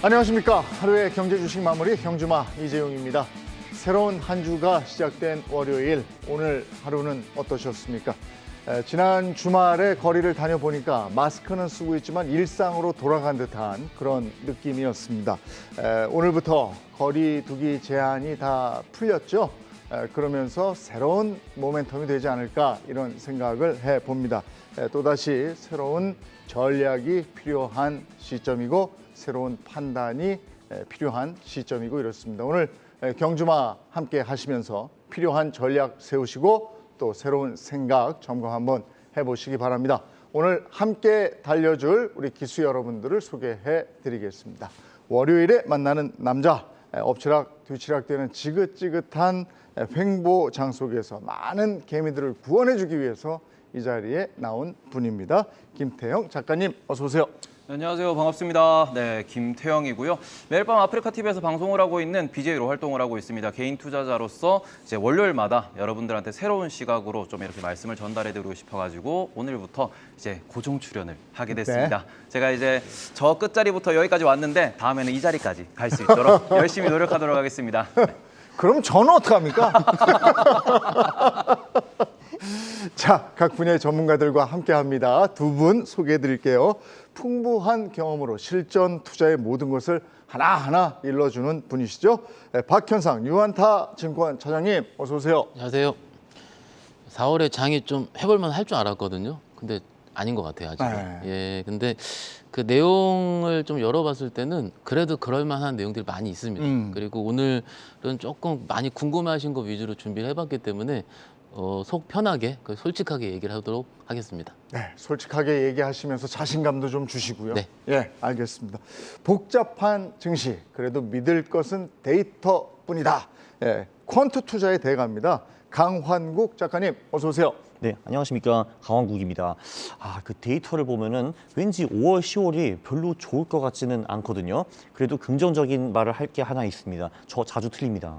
안녕하십니까. 하루의 경제 주식 마무리 경주마 이재용입니다. 새로운 한 주가 시작된 월요일, 오늘 하루는 어떠셨습니까? 지난 주말에 거리를 다녀보니까 마스크는 쓰고 있지만 일상으로 돌아간 듯한 그런 느낌이었습니다. 오늘부터 거리 두기 제한이 다 풀렸죠. 그러면서 새로운 모멘텀이 되지 않을까 이런 생각을 해봅니다. 또다시 새로운 전략이 필요한 시점이고 새로운 판단이 필요한 시점이고 이렇습니다. 오늘 경주마 함께 하시면서 필요한 전략 세우시고 또 새로운 생각 점검 한번 해보시기 바랍니다. 오늘 함께 달려줄 우리 기수 여러분들을 소개해 드리겠습니다. 월요일에 만나는 남자, 엎치락 뒤치락 되는 지긋지긋한 횡보장 속에서 많은 개미들을 구원해주기 위해서 이 자리에 나온 분입니다. 김태형 작가님 어서 오세요. 안녕하세요. 반갑습니다. 네, 김태형이고요. 매일 밤 아프리카 TV에서 방송을 하고 있는 BJ로 활동을 하고 있습니다. 개인 투자자로서 이제 월요일마다 여러분들한테 새로운 시각으로 좀 이렇게 말씀을 전달해드리고 싶어가지고 오늘부터 이제 고정 출연을 하게 됐습니다. 네. 제가 이제 저 끝자리부터 여기까지 왔는데 다음에는 이 자리까지 갈 수 있도록 열심히 노력하도록 하겠습니다. 네. 그럼 저는 어떡합니까? 자, 각 분야의 전문가들과 함께합니다. 두 분 소개해 드릴게요. 풍부한 경험으로 실전 투자의 모든 것을 하나하나 일러주는 분이시죠. 박현상 유한타 증권 차장님 어서 오세요. 안녕하세요. 4월에 장이 좀 해볼만 할 줄 알았거든요. 근데 아닌 것 같아요, 아직은. 네. 예, 근데 그 내용을 좀 열어봤을 때는 그래도 그럴만한 내용들이 많이 있습니다. 그리고 오늘은 조금 많이 궁금하신 거 위주로 준비를 해봤기 때문에 속 편하게 솔직하게 얘기를 하도록 하겠습니다. 네, 솔직하게 얘기하시면서 자신감도 좀 주시고요. 네. 예, 알겠습니다. 복잡한 증시, 그래도 믿을 것은 데이터뿐이다. 예, 퀀트 투자의 대가입니다. 강환국 작가님, 어서 오세요. 네, 안녕하십니까. 강원국입니다. 그 데이터를 보면은 왠지 5월, 10월이 별로 좋을 것 같지는 않거든요. 그래도 긍정적인 말을 할 게 하나 있습니다. 저 자주 틀립니다.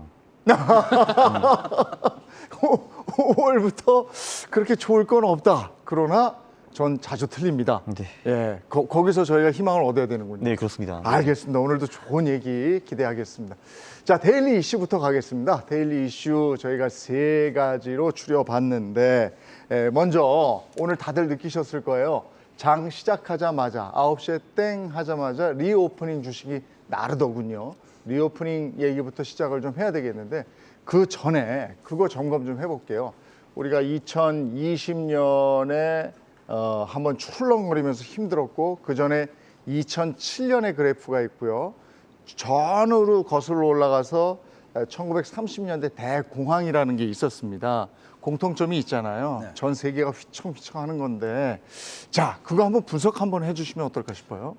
5월부터 그렇게 좋을 건 없다. 그러나 전 자주 틀립니다. 네. 예, 거기서 저희가 희망을 얻어야 되는군요. 네, 그렇습니다. 알겠습니다. 오늘도 좋은 얘기 기대하겠습니다. 자, 데일리 이슈부터 가겠습니다. 데일리 이슈 저희가 3가지로 추려봤는데 먼저 오늘 다들 느끼셨을 거예요. 장 시작하자마자 9시에 땡 하자마자 리오프닝 주식이 나르더군요. 리오프닝 얘기부터 시작을 좀 해야 되겠는데 그 전에 그거 점검 좀 해볼게요. 우리가 2020년에 한번 출렁거리면서 힘들었고 그 전에 2007년의 그래프가 있고요. 전으로 거슬러 올라가서 1930년대 대공황이라는 게 있었습니다. 공통점이 있잖아요. 네. 전 세계가 휘청휘청 하는 건데 자, 그거 한번 분석 한번 해주시면 어떨까 싶어요.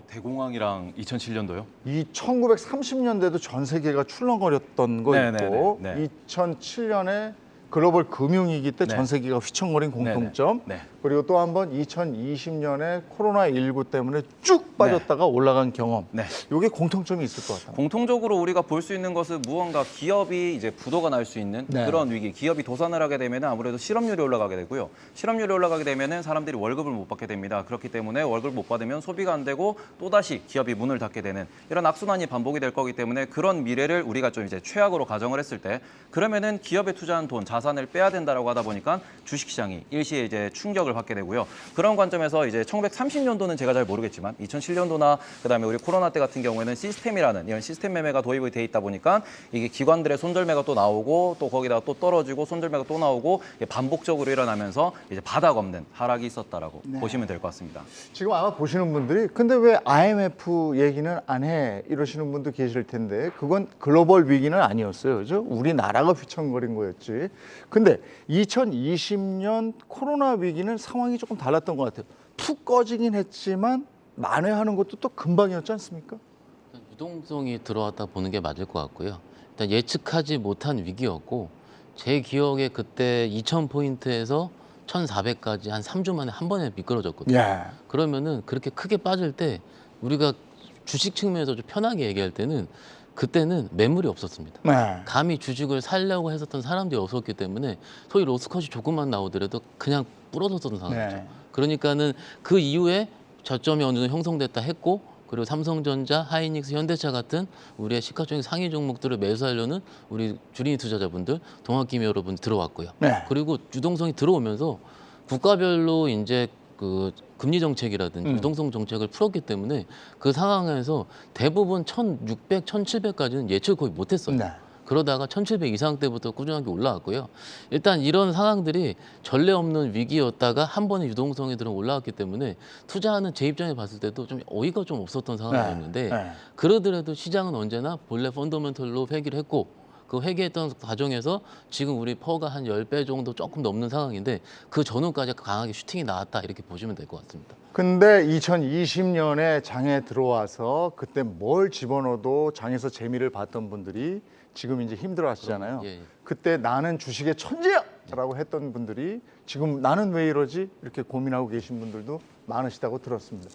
대공황이랑 2007년도요? 이 1930년대도 전 세계가 출렁거렸던 거 네, 있고 네, 네. 2007년에 글로벌 금융위기 때 네. 전 세계가 휘청거린 공통점 네, 네. 그리고 또 한 번 2020년에 코로나19 때문에 쭉 빠졌다가 올라간 경험 네. 이게 공통점이 있을 것 같아요. 공통적으로 우리가 볼 수 있는 것은 무언가 기업이 이제 부도가 날 수 있는 네. 그런 위기, 기업이 도산을 하게 되면 아무래도 실업률이 올라가게 되고요. 실업률이 올라가게 되면 사람들이 월급을 못 받게 됩니다. 그렇기 때문에 월급을 못 받으면 소비가 안 되고 또다시 기업이 문을 닫게 되는 이런 악순환이 반복이 될 거기 때문에 그런 미래를 우리가 좀 이제 최악으로 가정을 했을 때 그러면은 기업에 투자한 돈, 자산을 빼야 된다라고 하다 보니까 주식시장이 일시에 이제 충격을 받게 되고요. 그런 관점에서 이제 1930년도는 제가 잘 모르겠지만 2007년도나 그다음에 우리 코로나 때 같은 경우에는 시스템이라는 이런 시스템 매매가 도입이 돼 있다 보니까 이게 기관들의 손절매가 또 나오고 또 거기다가 또 떨어지고 손절매가 또 나오고 반복적으로 일어나면서 이제 바닥 없는 하락이 있었다라고 보시면 될 것 같습니다. 지금 아마 보시는 분들이 근데 왜 IMF 얘기는 안 해 이러시는 분도 계실 텐데 그건 글로벌 위기는 아니었어요. 그죠? 우리나라가 휘청거린 거였지. 근데 2020년 코로나 위기는 상황이 조금 달랐던 것 같아요. 툭 꺼지긴 했지만 만회하는 것도 또 금방이었지 않습니까? 유동성이 들어왔다 보는 게 맞을 것 같고요. 일단 예측하지 못한 위기였고 제 기억에 그때 2,000포인트에서 1,400까지 한 3주 만에 한 번에 미끄러졌거든요. 예. 그러면은 그렇게 크게 빠질 때 우리가 주식 측면에서 좀 편하게 얘기할 때는 그때는 매물이 없었습니다. 네. 감히 주식을 살려고 했었던 사람들이 없었기 때문에 소위 로스컷이 조금만 나오더라도 그냥 부러졌던 상황이죠. 네. 그러니까는 그 이후에 저점이 어느 정도 형성됐다 했고 그리고 삼성전자, 하이닉스, 현대차 같은 우리의 시가총액 상위 종목들을 매수하려는 우리 주린이 투자자분들, 동학개미 여러분 들어왔고요. 네. 그리고 유동성이 들어오면서 국가별로 이제 그 금리 정책이라든지 유동성 정책을 풀었기 때문에 그 상황에서 대부분 1,600, 1,700까지는 예측을 거의 못했어요. 네. 그러다가 1,700 이상 때부터 꾸준하게 올라왔고요. 일단 이런 상황들이 전례 없는 위기였다가 한 번에 유동성이 들어 올라왔기 때문에 투자하는 제 입장에 봤을 때도 좀 어이가 좀 없었던 상황이었는데 네. 그러더라도 시장은 언제나 본래 펀더멘털로 회귀를 했고 그 회귀했던 과정에서 지금 우리 퍼가 한 10배 정도 조금 넘는 상황인데 그 전후까지 강하게 슈팅이 나왔다 이렇게 보시면 될 것 같습니다. 근데 2020년에 장에 들어와서 그때 뭘 집어넣어도 장에서 재미를 봤던 분들이 지금 이제 힘들어 하시잖아요. 예. 그때 나는 주식의 천재야! 라고 했던 분들이 지금 나는 왜 이러지? 이렇게 고민하고 계신 분들도 많으시다고 들었습니다.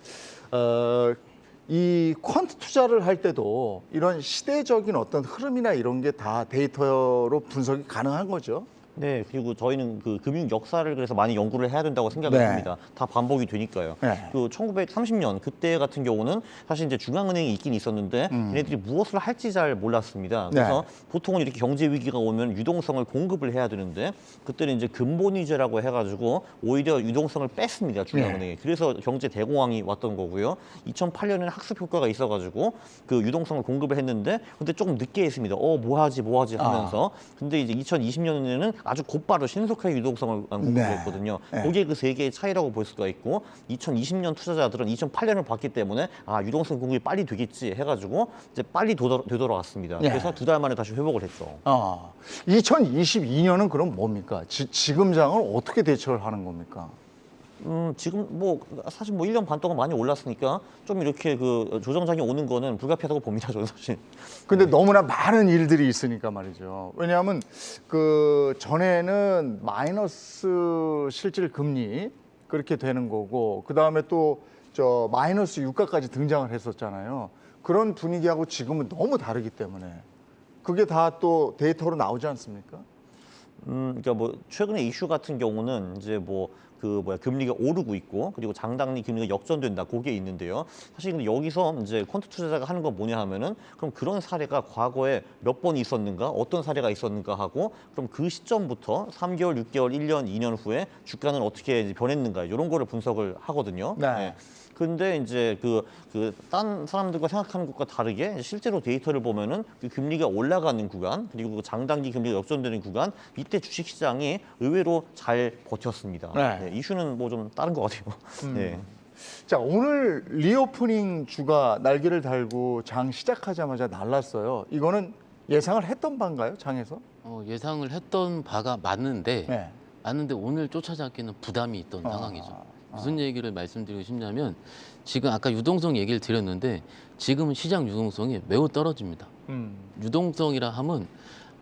이 퀀트 투자를 할 때도 이런 시대적인 어떤 흐름이나 이런 게 다 데이터로 분석이 가능한 거죠. 네, 그리고 저희는 그 금융 역사를 그래서 많이 연구를 해야 된다고 생각을 네. 합니다. 다 반복이 되니까요. 네. 그 1930년 그때 같은 경우는 사실 이제 중앙은행이 있긴 있었는데 얘네들이 무엇을 할지 잘 몰랐습니다. 그래서 보통은 이렇게 경제 위기가 오면 유동성을 공급을 해야 되는데 그때는 이제 근본위제라고 해가지고 오히려 유동성을 뺐습니다, 중앙은행이. 그래서 경제 대공황이 왔던 거고요. 2008년에는 학습 효과가 있어가지고 그 유동성을 공급을 했는데 근데 조금 늦게 했습니다. 뭐 하지 하면서. 근데 이제 2020년에는 아주 곧바로 신속하게 유동성을 공급했거든요. 네. 그게 그 세 개의 차이라고 볼 수가 있고 2020년 투자자들은 2008년을 봤기 때문에 유동성 공급이 빨리 되겠지 해가지고 이제 빨리 되돌아왔습니다. 네. 그래서 2달 만에 다시 회복을 했죠. 2022년은 그럼 뭡니까? 지금 장을 어떻게 대처를 하는 겁니까? 지금 뭐 사실 뭐 1년 반 동안 많이 올랐으니까 좀 이렇게 그 조정장이 오는 거는 불가피하다고 봅니다, 저는 사실. 근데 너무나 많은 일들이 있으니까 말이죠. 왜냐하면 그 전에는 마이너스 실질 금리 그렇게 되는 거고 그 다음에 또 저 마이너스 유가까지 등장을 했었잖아요. 그런 분위기하고 지금은 너무 다르기 때문에 그게 다 또 데이터로 나오지 않습니까? 그러니까 뭐 최근에 이슈 같은 경우는 이제 뭐 금리가 오르고 있고 그리고 장단기 금리가 역전된다 그게 있는데요. 사실 근데 여기서 이제 퀀트 투자자가 하는 건 뭐냐 하면은 그럼 그런 사례가 과거에 몇 번 있었는가, 어떤 사례가 있었는가 하고 그럼 그 시점부터 3개월, 6개월, 1년, 2년 후에 주가는 어떻게 이제 변했는가 이런 거를 분석을 하거든요. 네. 근데 이제 딴 사람들과 생각하는 것과 다르게 실제로 데이터를 보면은 그 금리가 올라가는 구간 그리고 그 장단기 금리가 역전되는 구간 이때 주식시장이 의외로 잘 버텼습니다. 네. 이슈는 뭐 좀 다른 것 같아요. 네. 자, 오늘 리오프닝 주가 날개를 달고 장 시작하자마자 날랐어요. 이거는 예상을 했던 바인가요, 장에서? 예상을 했던 바가 맞는데 네. 오늘 쫓아잡기는 부담이 있던 상황이죠. 무슨 얘기를 말씀드리고 싶냐면 지금 아까 유동성 얘기를 드렸는데 지금은 시장 유동성이 매우 떨어집니다. 유동성이라 하면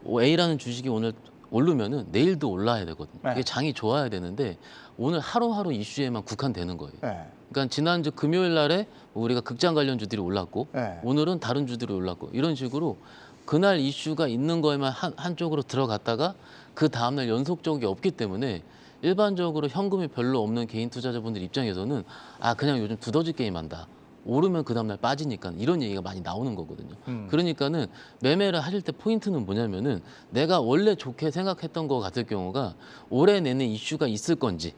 A라는 주식이 오늘 오르면은 내일도 올라야 되거든요. 네. 이게 장이 좋아야 되는데 오늘 하루하루 이슈에만 국한되는 거예요. 네. 그러니까 지난주 금요일 날에 우리가 극장 관련주들이 올랐고 네. 오늘은 다른 주들이 올랐고 이런 식으로 그날 이슈가 있는 거에만 한쪽으로 들어갔다가 그 다음날 연속적이 없기 때문에 일반적으로 현금이 별로 없는 개인 투자자분들 입장에서는 그냥 요즘 두더지 게임한다. 오르면 그 다음날 빠지니까 이런 얘기가 많이 나오는 거거든요. 그러니까는 매매를 하실 때 포인트는 뭐냐면은 내가 원래 좋게 생각했던 거 같을 경우가 올해 내내 이슈가 있을 건지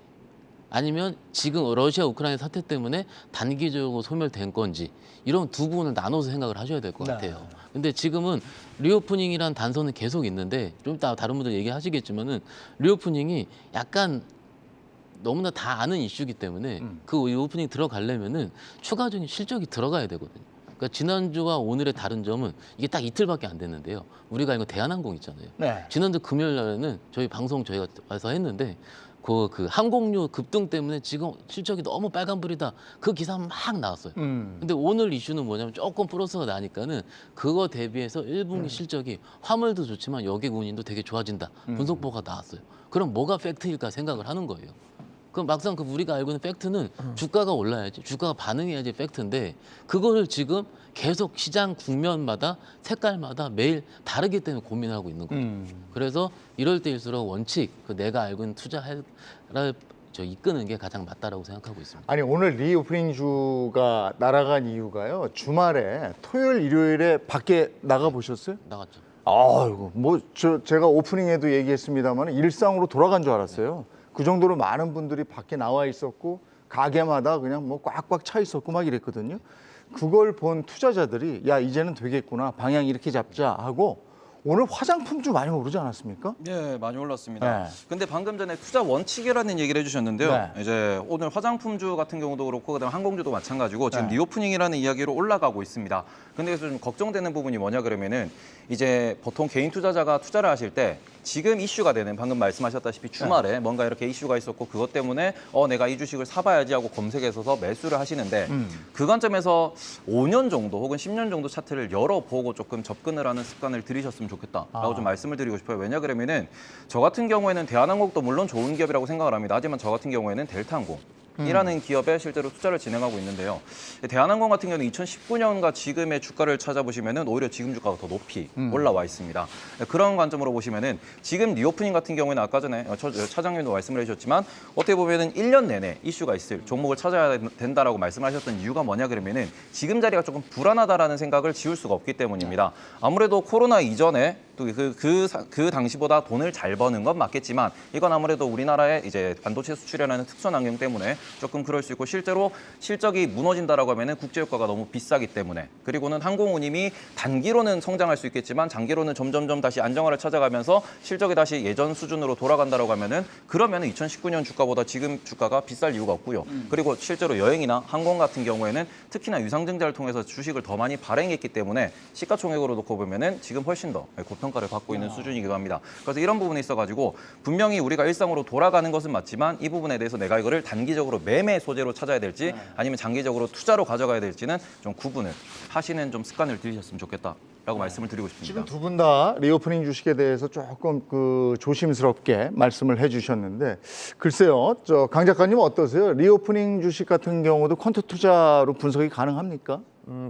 아니면 지금 러시아 우크라이나 사태 때문에 단기적으로 소멸된 건지 이런 두 부분을 나눠서 생각을 하셔야 될 것 같아요. 근데 지금은 리오프닝이란 단서는 계속 있는데 좀 이따 다른 분들 얘기하시겠지만은 리오프닝이 약간 너무나 다 아는 이슈이기 때문에 그 리오프닝 들어가려면은 추가적인 실적이 들어가야 되거든요. 그러니까 지난주와 오늘의 다른 점은 이게 딱 이틀밖에 안 됐는데요. 우리가 이거 대한항공 있잖아요. 네. 지난주 금요일 날에는 저희 방송 저희가 와서 했는데 그 항공료 급등 때문에 지금 실적이 너무 빨간불이다. 그 기사 막 나왔어요. 근데 오늘 이슈는 뭐냐면 조금 플러스가 나니까는 그거 대비해서 1분기 실적이 화물도 좋지만 여객 운임도 되게 좋아진다. 분석보가 나왔어요. 그럼 뭐가 팩트일까 생각을 하는 거예요. 그럼 막상 우리가 알고 있는 팩트는 주가가 올라야지, 주가가 반응해야지 팩트인데 그거를 지금 계속 시장 국면마다 색깔마다 매일 다르기 때문에 고민하고 있는 거죠. 그래서 이럴 때일수록 원칙, 내가 알고 있는 투자를 이끄는 게 가장 맞다라고 생각하고 있습니다. 아니 오늘 리오프닝 주가 날아간 이유가요. 주말에 토요일, 일요일에 밖에 나가 보셨어요? 나갔죠. 아이고 뭐 제가 오프닝에도 얘기했습니다만 일상으로 돌아간 줄 알았어요. 그 정도로 많은 분들이 밖에 나와 있었고 가게마다 그냥 뭐 꽉꽉 차 있었고 막 이랬거든요. 그걸 본 투자자들이 야 이제는 되겠구나 방향 이렇게 잡자 하고 오늘 화장품주 많이 오르지 않았습니까? 네, 많이 올랐습니다. 네. 근데 방금 전에 투자 원칙이라는 얘기를 해주셨는데요. 네. 이제 오늘 화장품주 같은 경우도 그렇고 그다음에 항공주도 마찬가지고 지금 네. 리오프닝이라는 이야기로 올라가고 있습니다. 근데 그래서 좀 걱정되는 부분이 뭐냐 그러면은 이제 보통 개인 투자자가 투자를 하실 때 지금 이슈가 되는 방금 말씀하셨다시피 주말에 뭔가 이렇게 이슈가 있었고 그것 때문에 내가 이 주식을 사봐야지 하고 검색해서 매수를 하시는데 그 관점에서 5년 정도 혹은 10년 정도 차트를 열어보고 조금 접근을 하는 습관을 들이셨으면 좋겠다라고 좀 말씀을 드리고 싶어요. 왜냐 그러면은 저 같은 경우에는 대한항공도 물론 좋은 기업이라고 생각을 합니다. 하지만 저 같은 경우에는 델타항공 이라는 기업에 실제로 투자를 진행하고 있는데요. 대한항공 같은 경우는 2019년과 지금의 주가를 찾아보시면은 오히려 지금 주가가 더 높이 올라와 있습니다. 그런 관점으로 보시면은 지금 리오프닝 같은 경우에는 아까 전에 차장님도 말씀을 해주셨지만 어떻게 보면은 1년 내내 이슈가 있을 종목을 찾아야 된다라고 말씀하셨던 이유가 뭐냐 그러면은 지금 자리가 조금 불안하다라는 생각을 지울 수가 없기 때문입니다. 아무래도 코로나 이전에 또 그 당시보다 돈을 잘 버는 건 맞겠지만 이건 아무래도 우리나라의 이제 반도체 수출이라는 특수한 환경 때문에 조금 그럴 수 있고 실제로 실적이 무너진다라고 하면은 국제유가가 너무 비싸기 때문에 그리고는 항공운임이 단기로는 성장할 수 있겠지만 장기로는 점점점 다시 안정화를 찾아가면서 실적이 다시 예전 수준으로 돌아간다라고 하면은 그러면은 2019년 주가보다 지금 주가가 비쌀 이유가 없고요. 그리고 실제로 여행이나 항공 같은 경우에는 특히나 유상증자를 통해서 주식을 더 많이 발행했기 때문에 시가총액으로 놓고 보면은 지금 훨씬 더 고평가를 받고 있는 수준이기도 합니다. 그래서 이런 부분에 있어가지고 분명히 우리가 일상으로 돌아가는 것은 맞지만 이 부분에 대해서 내가 이거를 단기적으로 매매 소재로 찾아야 될지 아니면 장기적으로 투자로 가져가야 될지는 좀 구분을 하시는 좀 습관을 들이셨으면 좋겠다라고 말씀을 드리고 싶습니다. 지금 두 분 다 리오프닝 주식에 대해서 조금 조심스럽게 말씀을 해주셨는데 글쎄요, 강 작가님 어떠세요? 리오프닝 주식 같은 경우도 퀀트 투자로 분석이 가능합니까?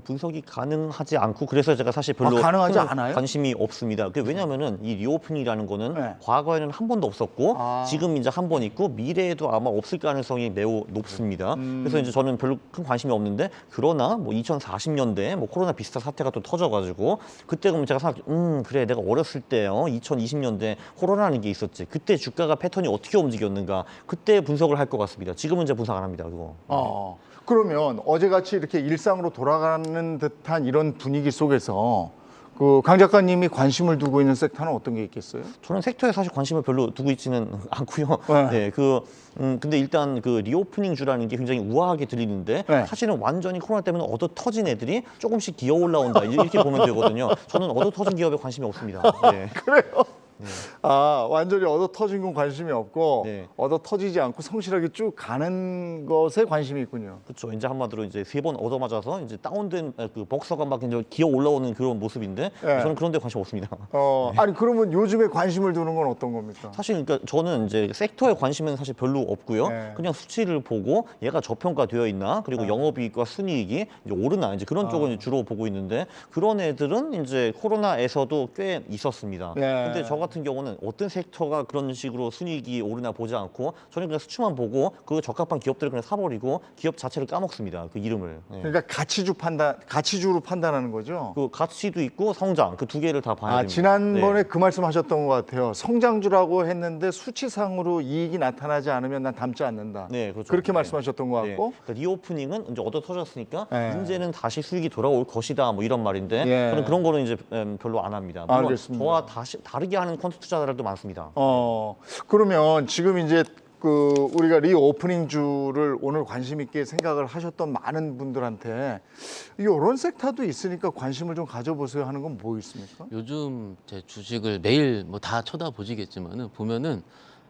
분석이 가능하지 않고 그래서 제가 사실 별로 가능하지 큰 않아요? 관심이 없습니다. 왜냐하면은 이 리오프닝이라는 거는 네. 과거에는 한 번도 없었고 아. 지금 이제 한 번 있고 미래에도 아마 없을 가능성이 매우 높습니다. 그래서 이제 저는 별로 큰 관심이 없는데 그러나 뭐 2040년대에 뭐 코로나 비슷한 사태가 또 터져가지고 그때 그러면 제가 생각 그래 내가 어렸을 때 2020년대 코로나라는 게 있었지 그때 주가가 패턴이 어떻게 움직였는가 그때 분석을 할 것 같습니다. 지금은 이제 분석 안 합니다. 그거. 그러면 어제같이 이렇게 일상으로 돌아가는 듯한 이런 분위기 속에서 강 작가님이 관심을 두고 있는 섹터는 어떤 게 있겠어요? 저는 섹터에 사실 관심을 별로 두고 있지는 않고요. 네. 네, 근데 일단 리오프닝 주라는 게 굉장히 우아하게 들리는데 네. 사실은 완전히 코로나 때문에 얻어 터진 애들이 조금씩 기어 올라온다 이렇게 보면 되거든요. 저는 얻어 터진 기업에 관심이 없습니다. 네. 그래요? 완전히 얻어 터진 건 관심이 없고 네. 얻어 터지지 않고 성실하게 쭉 가는 것에 관심이 있군요. 그렇죠. 이제 한마디로 이제 3번 얻어 맞아서 이제 다운된 벅서가 막 이제 기어 올라오는 그런 모습인데 네. 저는 그런 데 관심 없습니다. 아니 그러면 요즘에 관심을 두는 건 어떤 겁니까? 사실 그러니까 저는 이제 섹터에 관심은 사실 별로 없고요. 네. 그냥 수치를 보고 얘가 저평가되어 있나 그리고 영업이익과 순이익이 이제 오르나 이제 그런 쪽을 이제 주로 보고 있는데 그런 애들은 이제 코로나에서도 꽤 있었습니다. 네. 근데 저 같은 경우는 어떤 섹터가 그런 식으로 순이익이 오르나 보지 않고 저는 그냥 수치만 보고 그 적합한 기업들을 그냥 사버리고 기업 자체를 까먹습니다. 그 이름을. 네. 그러니까 가치주로 판단하는 거죠. 그 가치도 있고 성장 그 두 개를 다 봐야 됩니다. 지난번에 네. 그 말씀하셨던 것 같아요. 성장주라고 했는데 수치상으로 이익이 나타나지 않으면 난 담지 않는다. 네, 그렇죠. 그렇게 네. 말씀하셨던 것 네. 같고. 그러니까 리오프닝은 이제 얻어 터졌으니까 네. 이제는 다시 수익이 돌아올 것이다 뭐 이런 말인데 예. 저는 그런 거는 이제 별로 안 합니다. 물론 알겠습니다. 저와 다르게 하는 퀀트 투자자들도 많습니다. 그러면 지금 이제 우리가 리오프닝주를 오늘 관심 있게 생각을 하셨던 많은 분들한테 이런 섹터도 있으니까 관심을 좀 가져보세요 하는 건 뭐 있습니까? 요즘 제 주식을 매일 뭐 다 쳐다보시겠지만은 보면은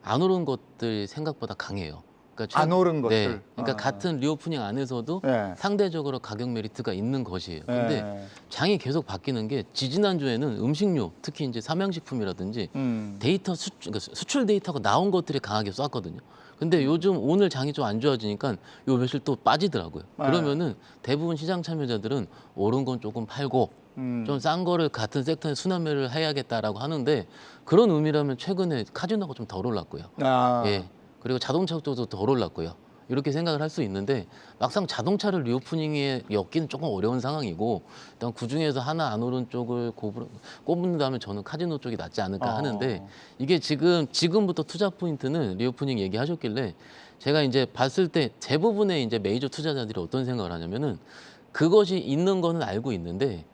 안 오른 것들이 생각보다 강해요. 그러니까 안 오른 것들. 네, 그러니까 같은 리오프닝 안에서도 네. 상대적으로 가격 메리트가 있는 것이에요. 근데 네. 장이 계속 바뀌는 게 지지난주에는 음식료, 특히 이제 삼양식품이라든지 데이터 그러니까 수출 데이터가 나온 것들이 강하게 쐈거든요. 근데 요즘 오늘 장이 좀 안 좋아지니까 요 며칠 또 빠지더라고요. 그러면은 대부분 시장 참여자들은 오른 건 조금 팔고 좀 싼 거를 같은 섹터에 순환매를 해야겠다라고 하는데 그런 의미라면 최근에 카지노가 좀 덜 올랐고요. 예. 그리고 자동차 쪽도 덜 올랐고요. 이렇게 생각을 할 수 있는데 막상 자동차를 리오프닝에 엮기는 조금 어려운 상황이고 일단 그중에서 하나 안 오른 쪽을 꼽는다면 저는 카지노 쪽이 낫지 않을까 하는데 이게 지금부터 투자 포인트는 리오프닝 얘기하셨길래 제가 이제 봤을 때 대부분의 이제 메이저 투자자들이 어떤 생각을 하냐면은 그것이 있는 거는 알고 있는데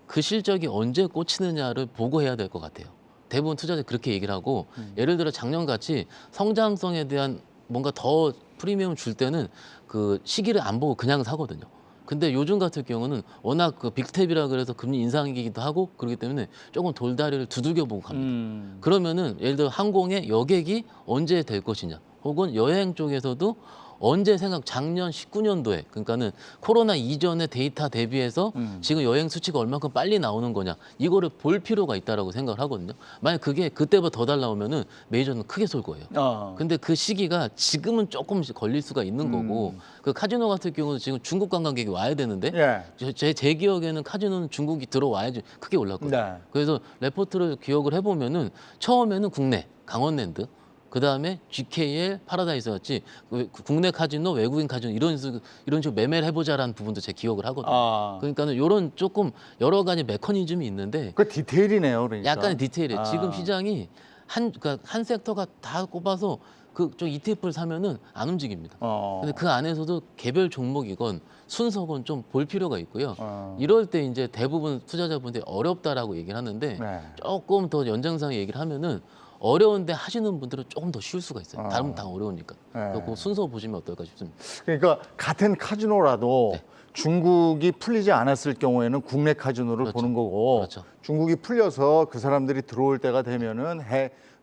그 실적이 언제 꽂히느냐를 보고 해야 될 것 같아요. 대부분 투자자들이 그렇게 얘기를 하고 예를 들어 작년같이 성장성에 대한 뭔가 더 프리미엄 줄 때는 그 시기를 안 보고 그냥 사거든요. 근데 요즘 같은 경우는 워낙 그 빅스텝이라 그래서 금리 인상이기도 하고 그렇기 때문에 조금 돌다리를 두들겨 보고 갑니다. 그러면은 예를 들어 항공의 여객이 언제 될 것이냐 혹은 여행 쪽에서도 언제 작년 19년도에 그러니까는 코로나 이전의 데이터 대비해서 지금 여행 수치가 얼마큼 빨리 나오는 거냐 이거를 볼 필요가 있다라고 생각을 하거든요. 만약 그게 그때보다 더 달 나오면은 메이저는 크게 쏠 거예요. 근데 그 시기가 지금은 조금씩 걸릴 수가 있는 거고 그 카지노 같은 경우는 지금 중국 관광객이 와야 되는데 예. 제 기억에는 카지노는 중국이 들어와야지 크게 올랐거든요. 네. 그래서 레포트를 기억을 해보면은 처음에는 국내 강원랜드 그다음에 GKL 파라다이스였지 국내 카지노 외국인 카지노 이런 식으로 매매를 해보자라는 부분도 제 기억을 하거든요. 그러니까는 이런 조금 여러 가지 메커니즘이 있는데 그 디테일이네요, 그러니까. 약간의 디테일이에요. 지금 시장이 그러니까 한 섹터가 다 꼽아서 그쪽 ETF를 사면은 안 움직입니다. 근데 그 안에서도 개별 종목이건 순서건 좀 볼 필요가 있고요. 이럴 때 이제 대부분 투자자분들이 어렵다라고 얘기를 하는데 네. 조금 더 연장상에 얘기를 하면은 어려운데 하시는 분들은 조금 더 쉬울 수가 있어요. 다른 분 다 어려우니까. 네. 그 순서 보시면 어떨까 싶습니다. 그러니까 같은 카지노라도 네. 중국이 풀리지 않았을 경우에는 국내 카지노를 그렇죠. 보는 거고 그렇죠. 중국이 풀려서 그 사람들이 들어올 때가 되면은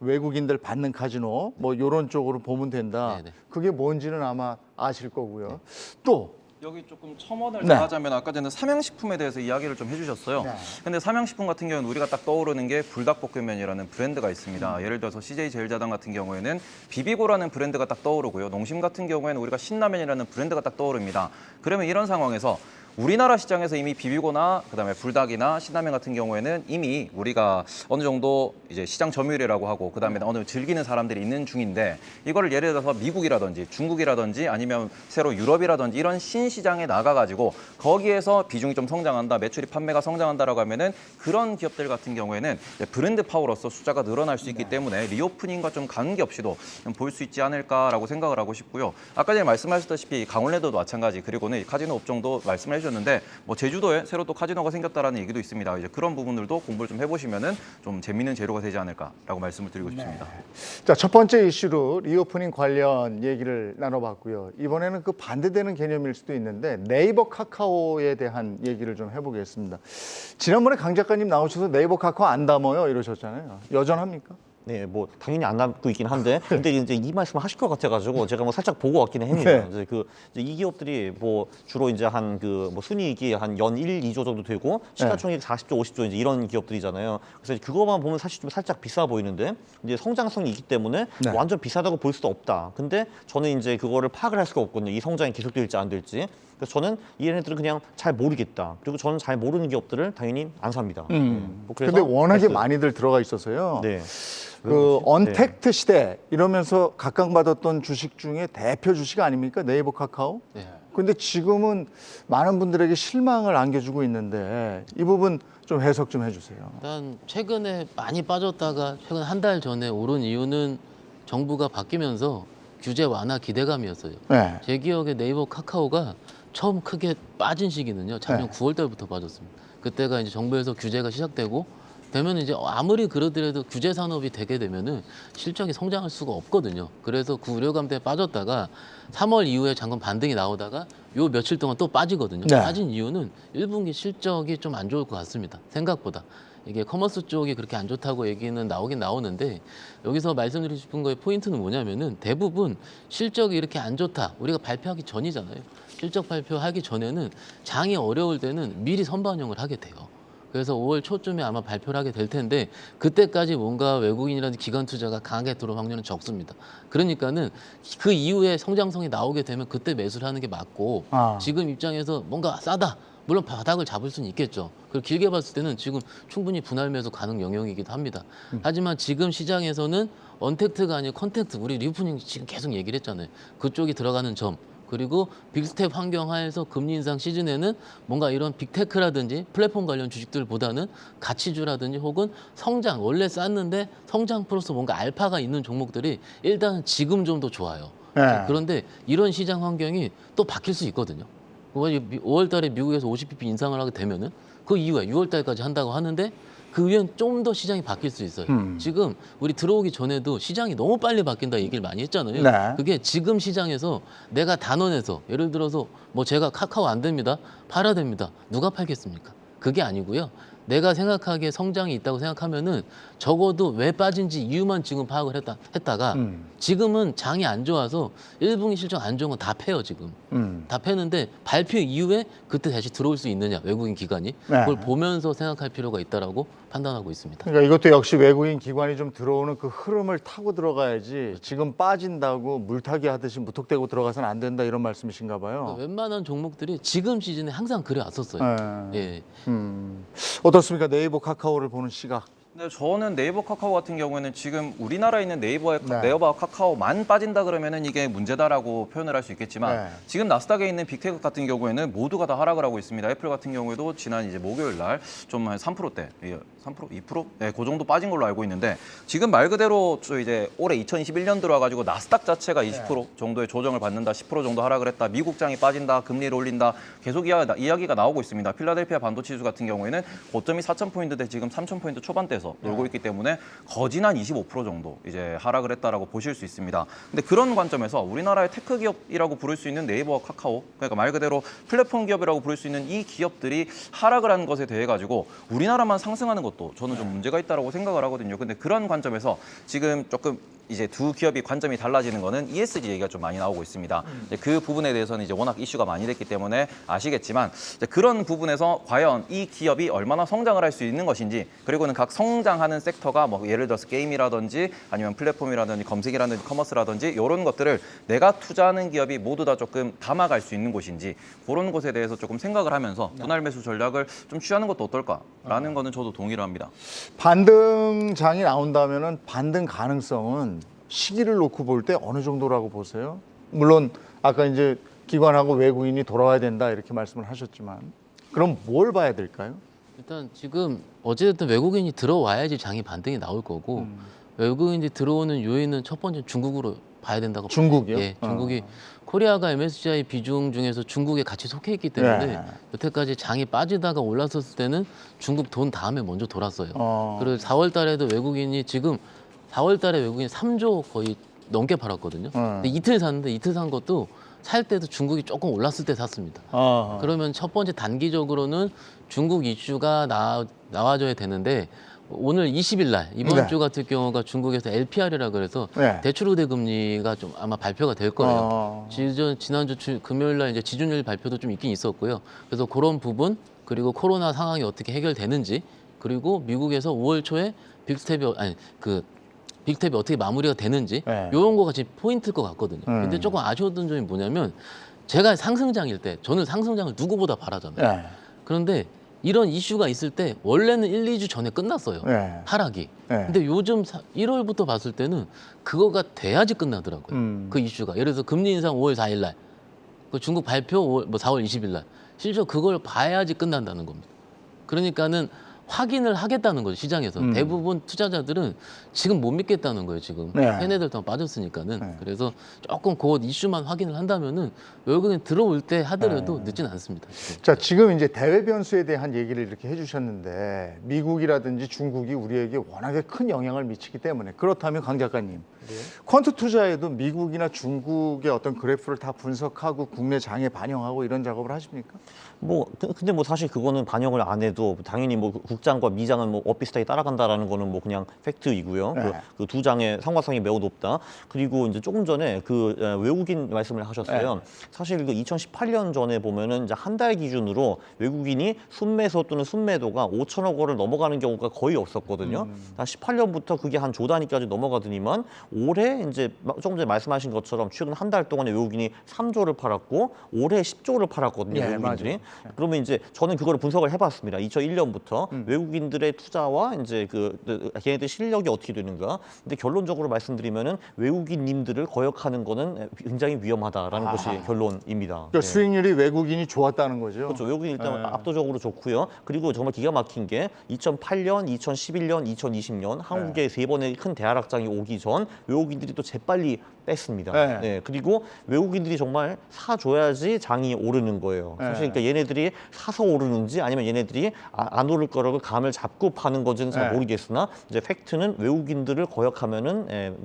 외국인들 받는 카지노 뭐 이런 쪽으로 보면 된다. 네네. 그게 뭔지는 아마 아실 거고요. 또 여기 조금 첨언을 네. 더 하자면 아까 전에 삼양식품에 대해서 이야기를 좀 해주셨어요. 네. 근데 삼양식품 같은 경우는 우리가 딱 떠오르는 게 불닭볶음면이라는 브랜드가 있습니다. 예를 들어서 CJ 제일자당 같은 경우에는 비비고라는 브랜드가 딱 떠오르고요. 농심 같은 경우에는 우리가 신라면이라는 브랜드가 딱 떠오릅니다. 그러면 이런 상황에서 우리나라 시장에서 이미 비비고나 그다음에 불닭이나 신라면 같은 경우에는 이미 우리가 어느 정도 이제 시장 점유율이라고 하고 그다음에 어느 즐기는 사람들이 있는 중인데 이거를 예를 들어서 미국이라든지 중국이라든지 아니면 새로 유럽이라든지 이런 신시장에 나가가지고 거기에서 비중이 좀 성장한다, 매출이 판매가 성장한다라고 하면은 그런 기업들 같은 경우에는 이제 브랜드 파워로서 숫자가 늘어날 수 있기 때문에 리오프닝과 좀 관계없이도 볼 수 있지 않을까라고 생각을 하고 싶고요. 아까 전에 말씀하셨다시피 강원랜드도 마찬가지 그리고는 카지노 업종도 말씀해 주셨는데 뭐 제주도에 새로 또 카지노가 생겼다라는 얘기도 있습니다. 이제 그런 부분들도 공부를 좀 해보시면은 좀 재미있는 재료가 되지 않을까라고 말씀을 드리고 싶습니다. 자, 첫 번째 이슈로 리오프닝 관련 얘기를 나눠봤고요. 이번에는 그 반대되는 개념일 수도 있는데 네이버 카카오에 대한 얘기를 좀 해보겠습니다. 지난번에 강 작가님 나오셔서 네이버 카카오 안 담아요 이러셨잖아요. 여전합니까? 네, 뭐 당연히 안 남고 있긴 한데, 근데 이제 이 말씀을 하실 것 같아가지고 제가 뭐 살짝 보고 왔기는 합니다. 네. 이제 이 기업들이 뭐 주로 이제 한 뭐 순이익이 한 연 1, 2조 정도 되고 시가총액 40조, 50조 이제 이런 기업들이잖아요. 그래서 그거만 보면 사실 좀 살짝 비싸 보이는데 이제 성장성이 있기 때문에 네. 완전 비싸다고 볼 수도 없다. 근데 저는 이제 그거를 파악을 할 수가 없거든요. 이 성장이 계속될지 안 될지. 그래서 저는 이 얘네들은 그냥 잘 모르겠다. 그리고 저는 잘 모르는 기업들을 당연히 안 삽니다. 뭐 그래서 근데 워낙에 했어요. 많이들 들어가 있어서요. 네. 그 네. 언택트 시대 이러면서 각광받았던 주식 중에 대표 주식 아닙니까? 네이버 카카오? 네. 근데 지금은 많은 분들에게 실망을 안겨주고 있는데 이 부분 좀 해석 좀 해주세요. 일단 최근에 많이 빠졌다가 최근 한 달 전에 오른 이유는 정부가 바뀌면서 규제 완화 기대감이었어요. 네. 제 기억에 네이버 카카오가 처음 크게 빠진 시기는요. 작년 네. 9월 달부터 빠졌습니다. 그때가 이제 정부에서 규제가 시작되고 되면 이제 아무리 그러더라도 규제 산업이 되게 되면은 실적이 성장할 수가 없거든요. 그래서 그 우려감 때문에 빠졌다가 3월 이후에 잠깐 반등이 나오다가 요 며칠 동안 또 빠지거든요. 네. 빠진 이유는 1분기 실적이 좀 안 좋을 것 같습니다. 생각보다. 이게 커머스 쪽이 그렇게 안 좋다고 얘기는 나오긴 나오는데 여기서 말씀드리고 싶은 거의 포인트는 뭐냐면은 대부분 실적이 이렇게 안 좋다. 우리가 발표하기 전이잖아요. 실적 발표하기 전에는 장이 어려울 때는 미리 선반영을 하게 돼요. 그래서 5월 초쯤에 아마 발표를 하게 될 텐데 그때까지 뭔가 외국인이라든지 기관 투자가 강하게 들어올 확률은 적습니다. 그러니까는 그 이후에 성장성이 나오게 되면 그때 매수를 하는 게 맞고 지금 입장에서 뭔가 싸다. 물론 바닥을 잡을 수는 있겠죠. 그리고 길게 봤을 때는 지금 충분히 분할 매수 가능 영역이기도 합니다. 하지만 지금 시장에서는 언택트가 아니고 컨택트. 우리 리오프닝 지금 계속 얘기를 했잖아요. 그쪽이 들어가는 점. 그리고 빅스텝 환경 하에서 금리 인상 시즌에는 뭔가 이런 빅테크라든지 플랫폼 관련 주식들보다는 가치주라든지 혹은 성장, 원래 쌌는데 성장 플러스 뭔가 알파가 있는 종목들이 일단은 지금 좀 더 좋아요. 네. 그런데 이런 시장 환경이 또 바뀔 수 있거든요. 5월 달에 미국에서 50bp 인상을 하게 되면은 그 이후에 6월 달까지 한다고 하는데 그 이후엔 좀 더 시장이 바뀔 수 있어요. 지금 우리 들어오기 전에도 시장이 너무 빨리 바뀐다 얘기를 많이 했잖아요. 네. 그게 지금 시장에서 내가 단원에서 예를 들어서 뭐 제가 카카오 안 됩니다. 팔아야 됩니다. 누가 팔겠습니까? 그게 아니고요. 내가 생각하기에 성장이 있다고 생각하면은 적어도 왜 빠진지 이유만 지금 파악을 했다가 지금은 장이 안 좋아서 1분기 실적 안 좋은 건 다 패요 지금. 다 패는데 발표 이후에 그때 다시 들어올 수 있느냐 외국인 기관이 그걸 보면서 생각할 필요가 있다라고 판단하고 있습니다. 그러니까 이것도 역시 외국인 기관이 좀 들어오는 그 흐름을 타고 들어가야지 지금 빠진다고 물타기 하듯이 무턱대고 들어가서는 안 된다 이런 말씀이신가 봐요. 그러니까 웬만한 종목들이 지금 시즌에 항상 그래 왔었어요. 예. 어떻습니까? 네이버 카카오를 보는 시각. 네, 저는 네이버 카카오 같은 경우에는 지금 우리나라에 있는 네이버와 네. 카카오만 빠진다 그러면은 이게 문제다라고 표현을 할 수 있겠지만 네. 지금 나스닥에 있는 빅테크 같은 경우에는 모두가 다 하락을 하고 있습니다. 애플 같은 경우에도 지난 이제 목요일 날 좀 한 3%대, 3%, 2%? 네, 그 정도 빠진 걸로 알고 있는데 지금 말 그대로 저 이제 올해 2021년 들어와가지고 나스닥 자체가 20% 정도의 조정을 받는다, 10% 정도 하락을 했다, 미국장이 빠진다, 금리를 올린다 계속 이야기가 나오고 있습니다. 필라델피아 반도체 지수 같은 경우에는 고점이 4,000포인트대 지금 3,000포인트 초반대 놀고 있기 때문에 거진한 25% 정도 이제 하락을 했다라고 보실 수 있습니다. 근데 그런 관점에서 우리나라의 테크 기업이라고 부를 수 있는 네이버와 카카오, 그러니까 말 그대로 플랫폼 기업이라고 부를 수 있는 이 기업들이 하락을 한 것에 대해 가지고 우리나라만 상승하는 것도 저는 좀 문제가 있다라고 생각을 하거든요. 근데 그런 관점에서 지금 조금 이제 두 기업이 관점이 달라지는 거는 ESG 얘기가 좀 많이 나오고 있습니다. 이제 그 부분에 대해서는 이제 워낙 이슈가 많이 됐기 때문에 아시겠지만 이제 그런 부분에서 과연 이 기업이 얼마나 성장을 할 수 있는 것인지 그리고는 각 성장하는 섹터가 뭐 예를 들어서 게임이라든지 아니면 플랫폼이라든지 검색이라든지 커머스라든지 이런 것들을 내가 투자하는 기업이 모두 다 조금 담아갈 수 있는 곳인지 그런 것에 대해서 조금 생각을 하면서 분할 매수 전략을 좀 취하는 것도 어떨까라는 거는 저도 동의를 합니다. 반등장이 나온다면은 반등 가능성은 시기를 놓고 볼 때 어느 정도라고 보세요? 물론 아까 이제 기관하고 외국인이 돌아와야 된다 이렇게 말씀을 하셨지만 그럼 뭘 봐야 될까요? 일단 지금 어쨌든 외국인이 들어와야지 장이 반등이 나올 거고 외국인이 들어오는 요인은 첫 번째 중국으로 봐야 된다고 봐요. 중국이요? 예, 중국이 코리아가 MSCI 비중 중에서 중국에 같이 속해 있기 때문에 네. 여태까지 장이 빠지다가 올랐었을 때는 중국 돈 다음에 먼저 돌았어요. 어. 그리고 4월 달에도 외국인이 지금 4월 달에 외국인이 3조 거의 넘게 팔았거든요. 근데 이틀 샀는데 이틀 산 것도 살 때도 중국이 조금 올랐을 때 샀습니다. 그러면 첫 번째 단기적으로는 중국 이슈가 나와줘야 되는데 오늘 20일 날 이번 네. 주 같은 경우가 중국에서 LPR이라 그래서 네. 대출 우대 금리가 좀 아마 발표가 될 거예요. 지난주 금요일 날 이제 지준율 발표도 좀 있긴 있었고요. 그래서 그런 부분 그리고 코로나 상황이 어떻게 해결되는지 그리고 미국에서 5월 초에 빅스텝이 어떻게 마무리가 되는지 네. 이런 거가 지금 포인트일 것 같거든요. 근데 조금 아쉬웠던 점이 뭐냐면 제가 상승장일 때 저는 상승장을 누구보다 바라잖아요. 네. 그런데 이런 이슈가 있을 때 원래는 1, 2주 전에 끝났어요. 네. 하락이. 네. 근데 요즘 1월부터 봤을 때는 그거가 돼야지 끝나더라고요. 그 이슈가. 예를 들어서 금리 인상 5월 4일 날. 그 중국 발표 4월 20일 날. 실제 그걸 봐야지 끝난다는 겁니다. 그러니까는 확인을 하겠다는 거죠, 시장에서. 대부분 투자자들은 지금 못 믿겠다는 거예요, 지금. 네. 해내들 더 빠졌으니까는. 네. 그래서 조금 그 이슈만 확인을 한다면은 외국인 들어올 때 하더라도 늦진 않습니다. 지금. 자, 지금 이제 대외 변수에 대한 얘기를 이렇게 해주셨는데 미국이라든지 중국이 우리에게 워낙에 큰 영향을 미치기 때문에 그렇다면 강 작가님, 퀀트 투자에도 미국이나 중국의 어떤 그래프를 다 분석하고 국내 장에 반영하고 이런 작업을 하십니까? 근데 사실 그거는 반영을 안 해도 당연히 국장과 미장은 비슷하게 따라간다라는 거는 그냥 팩트이고요. 네. 그 두 장의 상관성이 매우 높다. 그리고 이제 조금 전에 외국인 말씀을 하셨어요. 네. 사실 2018년 전에 보면은 이제 한 달 기준으로 외국인이 순매수 또는 순매도가 5천억 원을 넘어가는 경우가 거의 없었거든요. 한 18년부터 그게 한 조 단위까지 넘어가더니만 올해 이제 조금 전에 말씀하신 것처럼 최근 한 달 동안에 외국인이 3조를 팔았고 올해 10조를 팔았거든요. 네, 외국인들이. 맞아요. 그러면 이제 저는 그거를 분석을 해봤습니다. 2001년부터 외국인들의 투자와 이제 걔네들 실력이 어떻게 되는가. 근데 결론적으로 말씀드리면은 외국인님들을 거역하는 거는 굉장히 위험하다라는 것이 결론입니다. 그러니까 네. 수익률이 외국인이 좋았다는 거죠. 그렇죠. 외국인 일단 네. 압도적으로 좋고요. 그리고 정말 기가 막힌 게 2008년, 2011년, 2020년 한국에 세 번의 큰 대하락장이 오기 전 외국인들이 또 재빨리 뺐습니다. 네. 네. 그리고 외국인들이 정말 사줘야지 장이 오르는 거예요. 사실 그러니까 얘네들이 사서 오르는지 아니면 얘네들이 안 오를 거라고 감을 잡고 파는 건지는 잘 네. 모르겠으나 이제 팩트는 외국인들을 거역하면은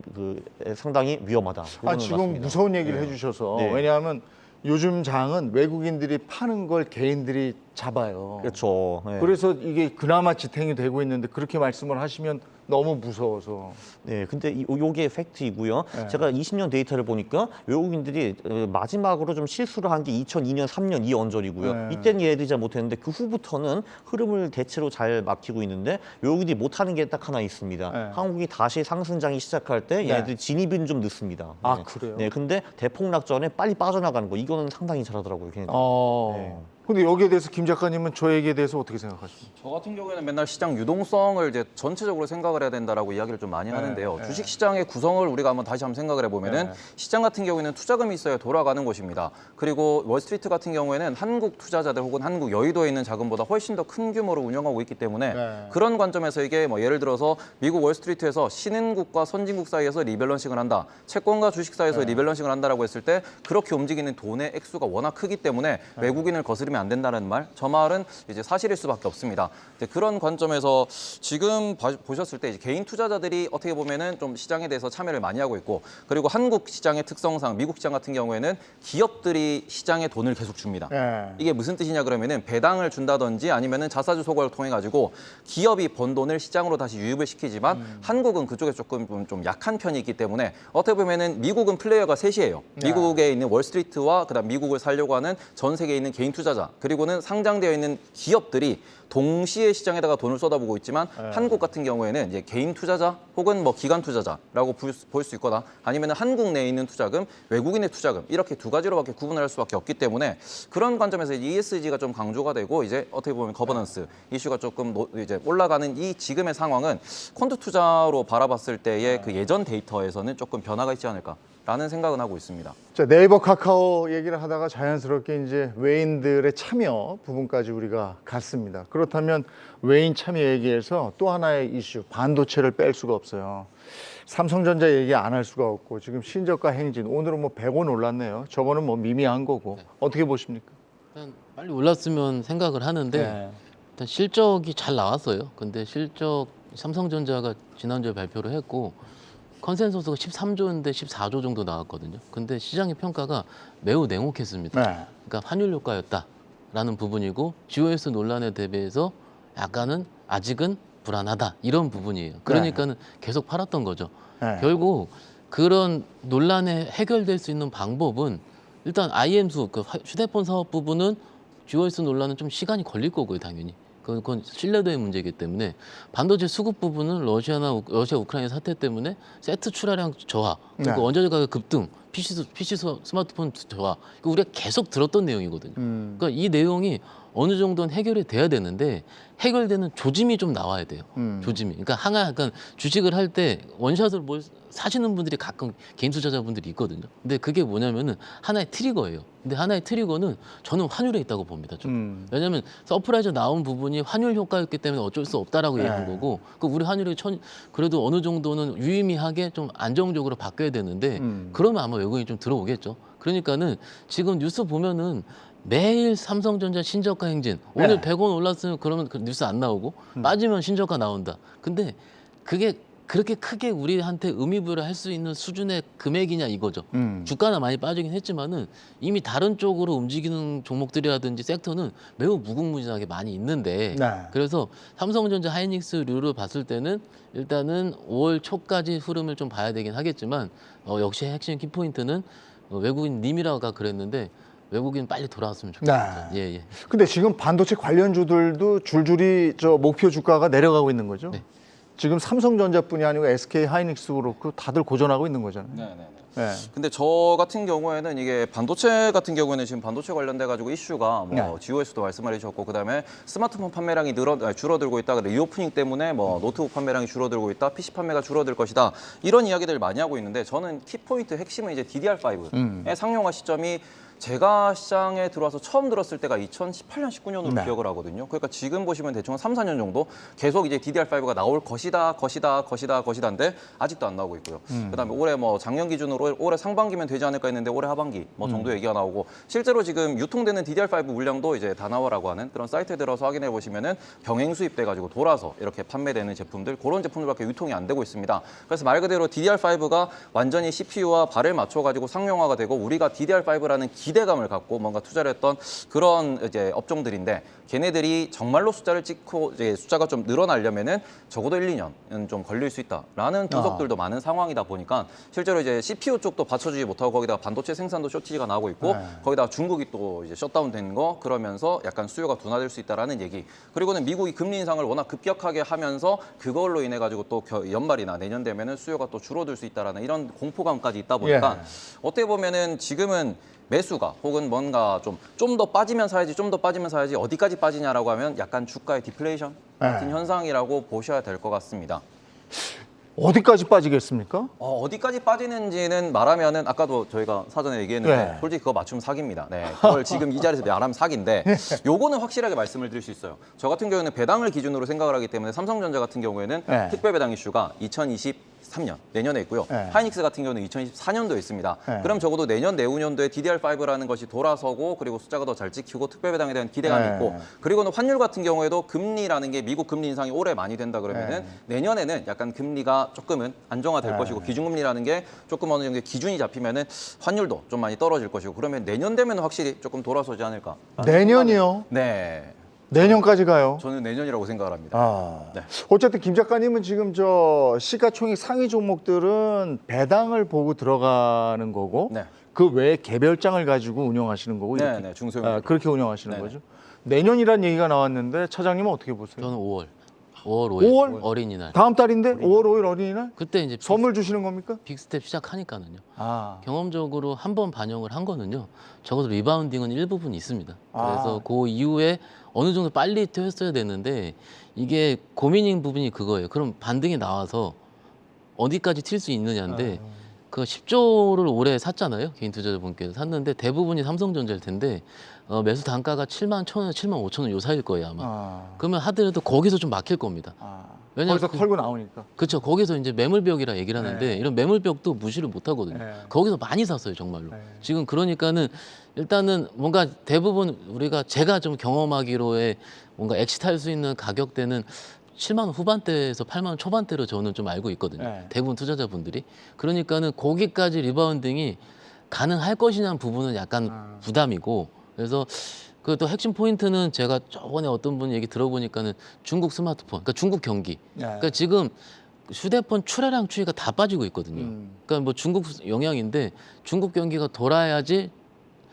상당히 위험하다. 이거는 지금 맞습니다. 무서운 얘기를 네. 해주셔서 네. 왜냐하면 요즘 장은 외국인들이 파는 걸 개인들이 잡아요. 그렇죠. 네. 그래서 이게 그나마 지탱이 되고 있는데 그렇게 말씀을 하시면 너무 무서워서. 네, 근데 요게 팩트이고요. 네. 제가 20년 데이터를 보니까 외국인들이 마지막으로 좀 실수를 한 게 2002년, 3년 이 언저리고요. 네. 이때는 얘네들이 잘 못했는데 그 후부터는 흐름을 대체로 잘 막히고 있는데 외국인들이 못하는 게 딱 하나 있습니다. 네. 한국이 다시 상승장이 시작할 때 얘네들이 진입은 좀 늦습니다. 아, 네. 그래요? 네, 근데 대폭락 전에 빨리 빠져나가는 거 이거는 상당히 잘하더라고요. 걔네들. 네. 근데 여기에 대해서 김 작가님은 저 얘기에 대해서 어떻게 생각하십니까? 저 같은 경우에는 맨날 시장 유동성을 이제 전체적으로 생각을 해야 된다라고 이야기를 좀 많이 하는데요. 주식 시장의 구성을 우리가 다시 한번 생각을 해보면은 시장 같은 경우에는 투자금이 있어야 돌아가는 곳입니다. 그리고 월스트리트 같은 경우에는 한국 투자자들 혹은 한국 여의도에 있는 자금보다 훨씬 더 큰 규모로 운영하고 있기 때문에 그런 관점에서 이게 예를 들어서 미국 월스트리트에서 신흥국과 선진국 사이에서 리밸런싱을 한다. 채권과 주식 사이에서 리밸런싱을 한다라고 했을 때 그렇게 움직이는 돈의 액수가 워낙 크기 때문에 외국인을 거스르면 안 된다는 말, 저 말은 이제 사실일 수밖에 없습니다. 이제 그런 관점에서 지금 보셨을 때 이제 개인 투자자들이 어떻게 보면은 좀 시장에 대해서 참여를 많이 하고 있고, 그리고 한국 시장의 특성상 미국 시장 같은 경우에는 기업들이 시장에 돈을 계속 줍니다. 이게 무슨 뜻이냐 그러면은 배당을 준다든지 아니면은 자사주 소거를 통해 가지고 기업이 번 돈을 시장으로 다시 유입을 시키지만 한국은 그쪽에 조금 좀 약한 편이 있기 때문에 어떻게 보면은 미국은 플레이어가 셋이에요. 미국에 있는 월스트리트와 그다음 미국을 살려고 하는 전 세계에 있는 개인 투자자, 그리고는 상장되어 있는 기업들이 동시에 시장에다가 돈을 쏟아부고 있지만 한국 같은 경우에는 이제 개인 투자자 혹은 기관 투자자라고 볼 수 있거나 아니면 한국 내에 있는 투자금, 외국인의 투자금 이렇게 두 가지로밖에 구분을 할 수밖에 없기 때문에 그런 관점에서 ESG가 좀 강조가 되고 이제 어떻게 보면 거버넌스 이슈가 조금 이제 올라가는 이 지금의 상황은 퀀트 투자로 바라봤을 때의 그 예전 데이터에서는 조금 변화가 있지 않을까라는 생각은 하고 있습니다. 자, 네이버 카카오 얘기를 하다가 자연스럽게 이제 외인들의 참여 부분까지 우리가 갔습니다. 그렇다면 외인 참여 얘기에서 또 하나의 이슈, 반도체를 뺄 수가 없어요. 삼성전자 얘기 안 할 수가 없고 지금 신저가 행진, 오늘은 100원 올랐네요. 저거는 미미한 거고. 어떻게 보십니까? 일단 빨리 올랐으면 생각을 하는데 일단 실적이 잘 나왔어요. 근데 실적 삼성전자가 지난주에 발표를 했고 컨센서스가 13조인데 14조 정도 나왔거든요. 근데 시장의 평가가 매우 냉혹했습니다. 그러니까 환율 효과였다라는 부분이고 GOS 논란에 대비해서 약간은 아직은 불안하다 이런 부분이에요. 그러니까는 계속 팔았던 거죠. 결국 그런 논란에 해결될 수 있는 방법은 일단 IM수 그 휴대폰 사업 부분은 GOS 논란은 좀 시간이 걸릴 거고요, 당연히. 그건 신뢰도의 문제이기 때문에 반도체 수급 부분은 러시아 우크라이나 사태 때문에 세트 출하량 저하, 그리고 원자재 가격 급등, PC 스마트폰 저하, 우리가 계속 들었던 내용이거든요. 그러니까 이 내용이 어느 정도는 해결이 돼야 되는데 해결되는 조짐이 좀 나와야 돼요. 조짐이. 그러니까 약간 주식을 할 때 원샷을 뭘 사시는 분들이 가끔 개인 투자자분들이 있거든요. 근데 그게 뭐냐면은 하나의 트리거예요. 근데 하나의 트리거는 저는 환율에 있다고 봅니다. 좀. 왜냐하면 서프라이즈 나온 부분이 환율 효과였기 때문에 어쩔 수 없다라고 얘기한 거고, 그 우리 환율이 그래도 어느 정도는 유의미하게 좀 안정적으로 바뀌어야 되는데 그러면 아마 외국인이 좀 들어오겠죠. 그러니까는 지금 뉴스 보면은 매일 삼성전자 신저가 행진. 오늘 100원 올랐으면 그러면 그 뉴스 안 나오고 빠지면 신저가 나온다. 근데 그게 그렇게 크게 우리한테 의미부여를 할 수 있는 수준의 금액이냐 이거죠. 주가는 많이 빠지긴 했지만은 이미 다른 쪽으로 움직이는 종목들이라든지 섹터는 매우 무궁무진하게 많이 있는데 그래서 삼성전자 하이닉스류를 봤을 때는 일단은 5월 초까지 흐름을 좀 봐야 되긴 하겠지만 역시 핵심 키포인트는 외국인 님이라가 그랬는데 외국인 빨리 돌아왔으면 좋겠습니다. 예. 근데 지금 반도체 관련주들도 줄줄이 저 목표 주가가 내려가고 있는 거죠? 네. 지금 삼성전자뿐이 아니고 SK 하이닉스도 그렇고 다들 고전하고 있는 거잖아요. 네네네. 네. 근데 저 같은 경우에는 이게 반도체 같은 경우에는 지금 반도체 관련돼 가지고 이슈가 뭐 네. GOS도 말씀해 주셨고 그다음에 스마트폰 판매량이 줄어들고 있다. 근데 리오프닝 때문에 뭐 노트북 판매량이 줄어들고 있다. PC 판매가 줄어들 것이다. 이런 이야기들을 많이 하고 있는데 저는 키포인트 핵심은 이제 DDR5의 상용화 시점이 제가 시장에 들어와서 처음 들었을 때가 2018년, 19년으로 네. 기억을 하거든요. 그러니까 지금 보시면 대충 한 3, 4년 정도 계속 이제 DDR5가 나올 것이다인데 아직도 안 나오고 있고요. 그다음에 올해 뭐 작년 기준으로 올해 상반기면 되지 않을까 했는데 올해 하반기 뭐 정도 얘기가 나오고 실제로 지금 유통되는 DDR5 물량도 이제 다나와라고 하는 그런 사이트에 들어서 확인해 보시면은 병행 수입돼 가지고 돌아서 이렇게 판매되는 제품들 그런 제품들밖에 유통이 안 되고 있습니다. 그래서 말 그대로 DDR5가 완전히 CPU와 발을 맞춰 가지고 상용화가 되고 우리가 DDR5라는 기대감을 갖고 뭔가 투자를 했던 그런 이제 업종들인데 걔네들이 정말로 숫자를 찍고 이제 숫자가 좀 늘어나려면은 적어도 1, 2년은 좀 걸릴 수 있다라는 분석들도 많은 상황이다 보니까 실제로 이제 CPU 쪽도 받쳐주지 못하고 거기다가 반도체 생산도 쇼티지가 나오고 있고 거기다가 중국이 또 이제 셧다운된 거 그러면서 약간 수요가 둔화될 수 있다라는 얘기 그리고는 미국이 금리 인상을 워낙 급격하게 하면서 그걸로 인해 가지고 또 연말이나 내년 되면은 수요가 또 줄어들 수 있다라는 이런 공포감까지 있다 보니까 어떻게 보면은 지금은 매수가 혹은 뭔가 좀 더 빠지면 사야지 좀 더 빠지면 사야지 어디까지 빠지냐라고 하면 약간 주가의 디플레이션 같은 현상이라고 보셔야 될 것 같습니다. 어디까지 빠지겠습니까? 어디까지 빠지는지는 말하면은 아까도 저희가 사전에 얘기했는데 네. 솔직히 그거 맞추면 사기입니다. 네, 그걸 지금 이 자리에서 말하면 사기인데 요거는 확실하게 말씀을 드릴 수 있어요. 저 같은 경우에는 배당을 기준으로 생각을 하기 때문에 삼성전자 같은 경우에는 네. 특별 배당 이슈가 2023년 내년에 있고요. 네. 하이닉스 같은 경우는 2024년도에 있습니다. 네. 그럼 적어도 내년 내후년도에 DDR5라는 것이 돌아서고 그리고 숫자가 더 잘 찍히고 특별 배당에 대한 기대감이 네. 있고 그리고는 환율 같은 경우에도 금리라는 게 미국 금리 인상이 올해 많이 된다 그러면은 내년에는 약간 금리가 조금은 안정화될 것이고 기준금리라는 게 조금 어느 정도 기준이 잡히면은 환율도 좀 많이 떨어질 것이고 그러면 내년 되면 확실히 조금 돌아서지 않을까. 내년이요? 네, 내년까지 가요? 저는 내년이라고 생각을 합니다. 아. 네. 어쨌든 김 작가님은 지금 저 시가총액 상위 종목들은 배당을 보고 들어가는 거고 네. 그 외에 개별장을 가지고 운영하시는 거고 이렇게, 네, 중소형. 그렇게 운영하시는 네네. 거죠. 내년이란 얘기가 나왔는데 차장님은 어떻게 보세요? 저는 5월 5일 5월? 어린이날 다음 달인데 5월 5일 어린이날 그때 이제 선물 주시는 겁니까? 빅스텝 시작하니까는요. 아. 경험적으로 한 번 반영을 한 거는요. 적어도 리바운딩은 일부분 있습니다. 그래서 아. 그 이후에 어느 정도 빨리 했어야 되는데 이게 고민인 부분이 그거예요. 그럼 반등이 나와서 어디까지 튈 수 있느냐인데 그 10조를 올해 샀잖아요. 개인 투자자분께서 샀는데 대부분이 삼성전자일 텐데 매수 단가가 7만 1,000원, 7만 5천 원 요 사이일 거예요 아마. 그러면 하더라도 거기서 좀 막힐 겁니다. 왜냐면 거기서 털고 나오니까. 그렇죠. 거기서 이제 매물벽이라 얘기를 하는데 네. 이런 매물벽도 무시를 못 하거든요. 네. 거기서 많이 샀어요, 정말로. 네. 지금 그러니까는 일단은 뭔가 대부분 제가 좀 경험하기로의 뭔가 엑시트할 수 있는 가격대는 7만 원 후반대에서 8만 원 초반대로 저는 좀 알고 있거든요. 네. 대부분 투자자분들이. 그러니까는 거기까지 리바운딩이 가능할 것이냐는 부분은 약간 부담이고 그래서 그 또 핵심 포인트는 제가 저번에 어떤 분 얘기 들어보니까는 중국 스마트폰, 그러니까 중국 경기. 그러니까 지금 휴대폰 출하량 추이가 다 빠지고 있거든요. 그러니까 뭐 중국 영향인데 중국 경기가 돌아야지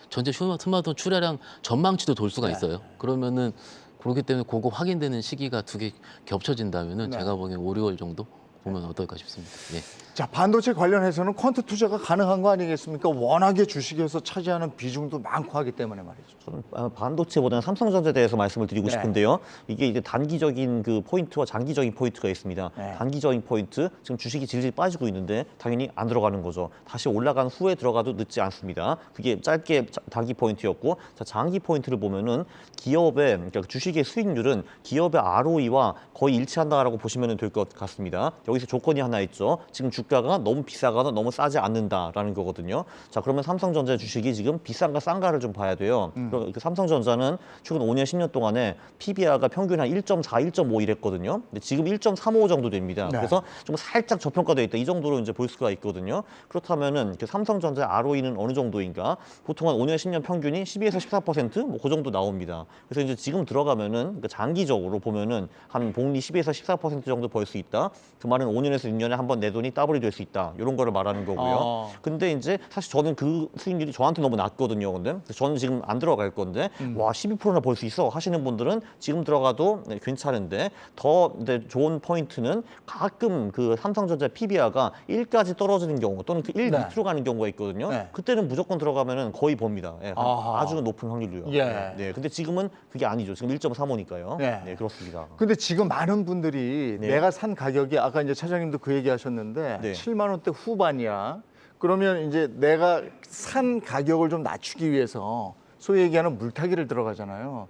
전체 스마트폰 출하량 전망치도 돌 수가 있어요. 그러면은 그렇기 때문에 그거 확인되는 시기가 두 개 겹쳐진다면은 제가 보기엔 5, 6월 정도 보면 어떨까 싶습니다. 예. 자, 반도체 관련해서는 퀀트 투자가 가능한 거 아니겠습니까? 워낙에 주식에서 차지하는 비중도 많고 하기 때문에 말이죠. 저는 반도체보다는 삼성전자에 대해서 말씀을 드리고 네. 싶은데요. 이게 이제 단기적인 그 포인트와 장기적인 포인트가 있습니다. 네. 단기적인 포인트, 지금 주식이 질질 빠지고 있는데 당연히 안 들어가는 거죠. 다시 올라간 후에 들어가도 늦지 않습니다. 그게 짧게 단기 포인트였고, 자, 장기 포인트를 보면은 기업의 그러니까 주식의 수익률은 기업의 ROE와 거의 일치한다라고 보시면 될 것 같습니다. 여기서 조건이 하나 있죠. 지금 주가가 너무 비싸거나 너무 싸지 않는다라는 거거든요. 자, 그러면 삼성전자 주식이 지금 비싼가 싼가를 좀 봐야 돼요. 그 삼성전자는 최근 5년, 10년 동안에 PBR가 평균 한 1.4, 1.5 이랬거든요. 근데 지금 1.35 정도 됩니다. 네. 그래서 좀 살짝 저평가되어 있다. 이 정도로 이제 볼 수가 있거든요. 그렇다면은 그 삼성전자 ROE는 어느 정도인가? 보통 한 5년, 10년 평균이 12에서 14% 뭐 그 정도 나옵니다. 그래서 이제 지금 들어가면은 그러니까 장기적으로 보면은 한 복리 12에서 14% 정도 벌 수 있다. 그 말은 말은 5년에서 6년에 한번 내 돈이 더블이 될 수 있다. 이런 거를 말하는 거고요. 근데 이제 사실 저는 그 수익률이 저한테 너무 낮거든요. 근데 저는 지금 안 들어갈 건데 와 12%나 벌 수 있어 하시는 분들은 지금 들어가도 네, 괜찮은데 더 좋은 포인트는 가끔 그 삼성전자 PBR가 1까지 떨어지는 경우 또는 그 1 네. 밑으로 가는 경우가 있거든요. 네. 그때는 무조건 들어가면은 거의 법니다. 예, 아하. 아주 높은 확률로요. 예. 네, 근데 지금은 그게 아니죠. 지금 1.35니까요. 네. 네, 그렇습니다. 근데 지금 많은 분들이 네. 내가 산 가격이 아까 이제 차장님도 그 얘기 하셨는데 네. 7만 원대 후반이야. 그러면 이제 내가 산 가격을 좀 낮추기 위해서 소위 얘기하는 물타기를 들어가잖아요.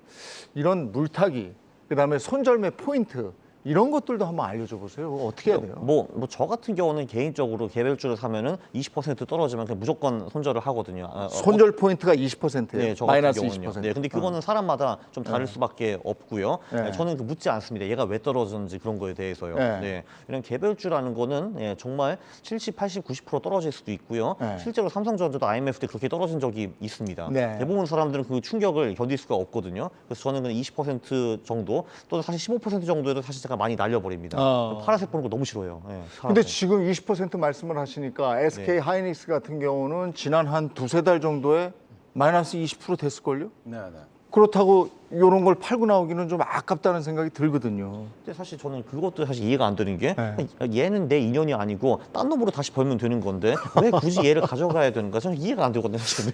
이런 물타기, 그다음에 손절매 포인트 이런 것들도 한번 알려줘 보세요. 어떻게 해야 돼요? 뭐 저 같은 경우는 개인적으로 개별주를 사면은 20% 떨어지면 그냥 무조건 손절을 하거든요. 손절 포인트가 20%예요. 네, 저 마이너스 같은 경우는요. 20%. 네, 근데 그거는 사람마다 좀 다를 수밖에 없고요. 네. 저는 그 묻지 않습니다. 얘가 왜 떨어졌는지 그런 거에 대해서요. 네. 네. 이런 개별주라는 거는 예, 정말 70, 80, 90% 떨어질 수도 있고요. 네. 실제로 삼성전자도 IMF 때 그렇게 떨어진 적이 있습니다. 네. 대부분 사람들은 그 충격을 견딜 수가 없거든요. 그래서 저는 그냥 20% 정도 또는 사실 15% 정도에도 사실 제가 많이 날려버립니다. 파란색 보는 거 너무 싫어요. 네, 근데 파란색. 지금 20% 말씀을 하시니까 SK 하이닉스 같은 경우는 지난 한 두세 달 정도에 마이너스 20% 됐을걸요? 네, 네. 그렇다고 이런 걸 팔고 나오기는 좀 아깝다는 생각이 들거든요. 근데 사실 저는 그것도 사실 이해가 안 되는 게 네. 얘는 내 인연이 아니고 딴 놈으로 다시 벌면 되는 건데 왜 굳이 얘를 가져가야 되는가 저는 이해가 안 되거든요. 사실.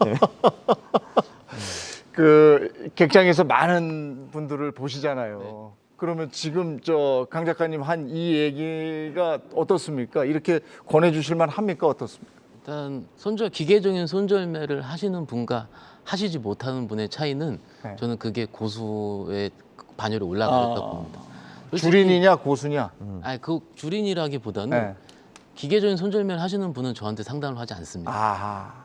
네. 그 객장에서 많은 분들을 보시잖아요. 그러면 지금 저 강 작가님 한 이 얘기가 어떻습니까? 이렇게 권해주실 만 합니까? 어떻습니까? 일단 기계적인 손절매를 하시는 분과 하시지 못하는 분의 차이는 네. 저는 그게 고수의 반열에 올라가겠다고 봅니다. 솔직히- 주린이냐 고수냐? 아니 그 주린이라기보다는 네. 기계적인 손절매를 하시는 분은 저한테 상담을 하지 않습니다. 아,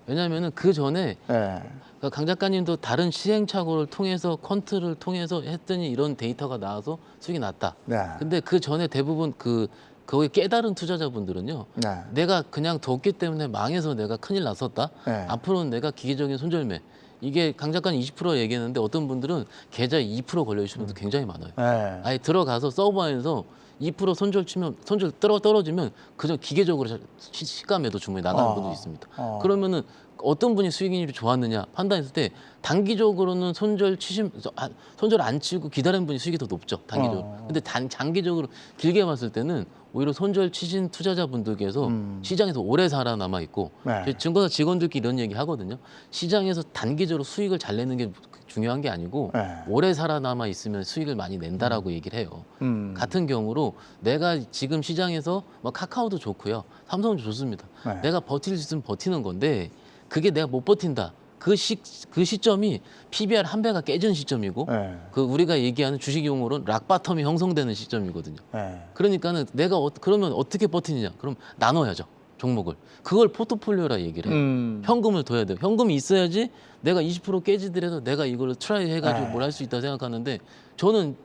왜냐하면은 그 전에 네. 그러니까 강 작가님도 다른 시행착오를 통해서 퀀트를 통해서 했더니 이런 데이터가 나와서 수익이 났다. 네. 근데 그 전에 대부분 거기 깨달은 투자자분들은요. 네. 내가 그냥 뒀기 때문에 망해서 내가 큰일 났었다. 네. 앞으로는 내가 기계적인 손절매. 이게 강 작가님 20% 얘기했는데 어떤 분들은 계좌에 2% 걸려있는 분도 굉장히 많아요. 네. 아예 들어가서 서버에서 2% 손절 치면 손절 떨어지면 그저 기계적으로 시가매도 주문이 나가는 분도 있습니다. 그러면은 어떤 분이 수익률이 좋았느냐 판단했을 때 단기적으로는 손절 안 치고 기다린 분이 수익이 더 높죠. 단기적으로. 근데 장기적으로 길게 봤을 때는 오히려 손절 치신 투자자분들께서 시장에서 오래 살아남아 있고 네. 저희 증권사 직원들끼리 이런 얘기 하거든요. 시장에서 단기적으로 수익을 잘 내는 게 중요한 게 아니고 네. 오래 살아남아 있으면 수익을 많이 낸다라고 얘기를 해요. 같은 경우로 내가 지금 시장에서 뭐 카카오도 좋고요. 삼성도 좋습니다. 네. 내가 버틸 수 있으면 버티는 건데 그게 내가 못 버틴다. 그 시점이 PBR 한 배가 깨지는 시점이고 네. 그 우리가 얘기하는 주식 용어로는 락바텀이 형성되는 시점이거든요. 네. 그러니까는 내가 그러면 어떻게 버티느냐? 그럼 나눠야죠. 종목을. 그걸 포트폴리오라 얘기를 해요. 현금을 둬야 돼요. 현금이 있어야지 내가 20% 깨지더라도 내가 이걸로 트라이 해가지고 네. 뭘 할 수 있다 생각하는데 저는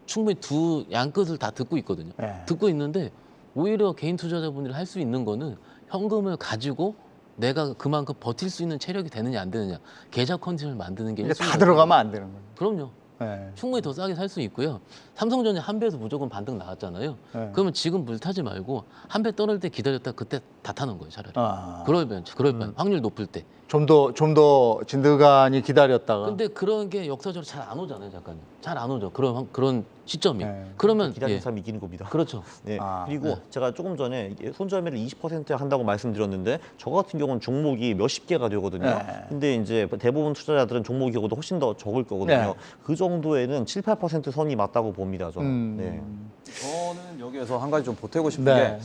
충분히 두 양끝을 다 듣고 있거든요. 네. 듣고 있는데 오히려 개인 투자자분들이 할 수 있는 거는 현금을 가지고 내가 그만큼 버틸 수 있는 체력이 되느냐 안 되느냐 계좌 컨디션을 만드는 게 이게 다 1순위라고 들어가면 안 되는 거예요. 그럼요. 네. 충분히 더 싸게 살 수 있고요. 삼성전자 한 배에서 무조건 반등 나왔잖아요. 네. 그러면 지금 물 타지 말고 한 배 떨어질 때 기다렸다 그때 다 타는 거예요, 차라리. 아. 그럴 바엔 확률 높을 때. 좀 더 진드간이 기다렸다가. 근데 그런 게 역사적으로 잘 안 오잖아요, 작가님. 잘 안 오죠. 그런 시점이. 네. 그러면 기다리는 예. 사람이 이기는 겁니다. 그렇죠. 네. 아, 그리고 제가 조금 전에 손절매를 20% 한다고 말씀드렸는데 저 같은 경우는 종목이 몇십 개가 되거든요. 네. 근데 이제 대부분 투자자들은 종목이 적어도 훨씬 더 적을 거거든요. 네. 그 정도에는 7, 8% 선이 맞다고 봅니다. 저는. 네. 저는 여기에서 한 가지 좀 보태고 싶은 네. 게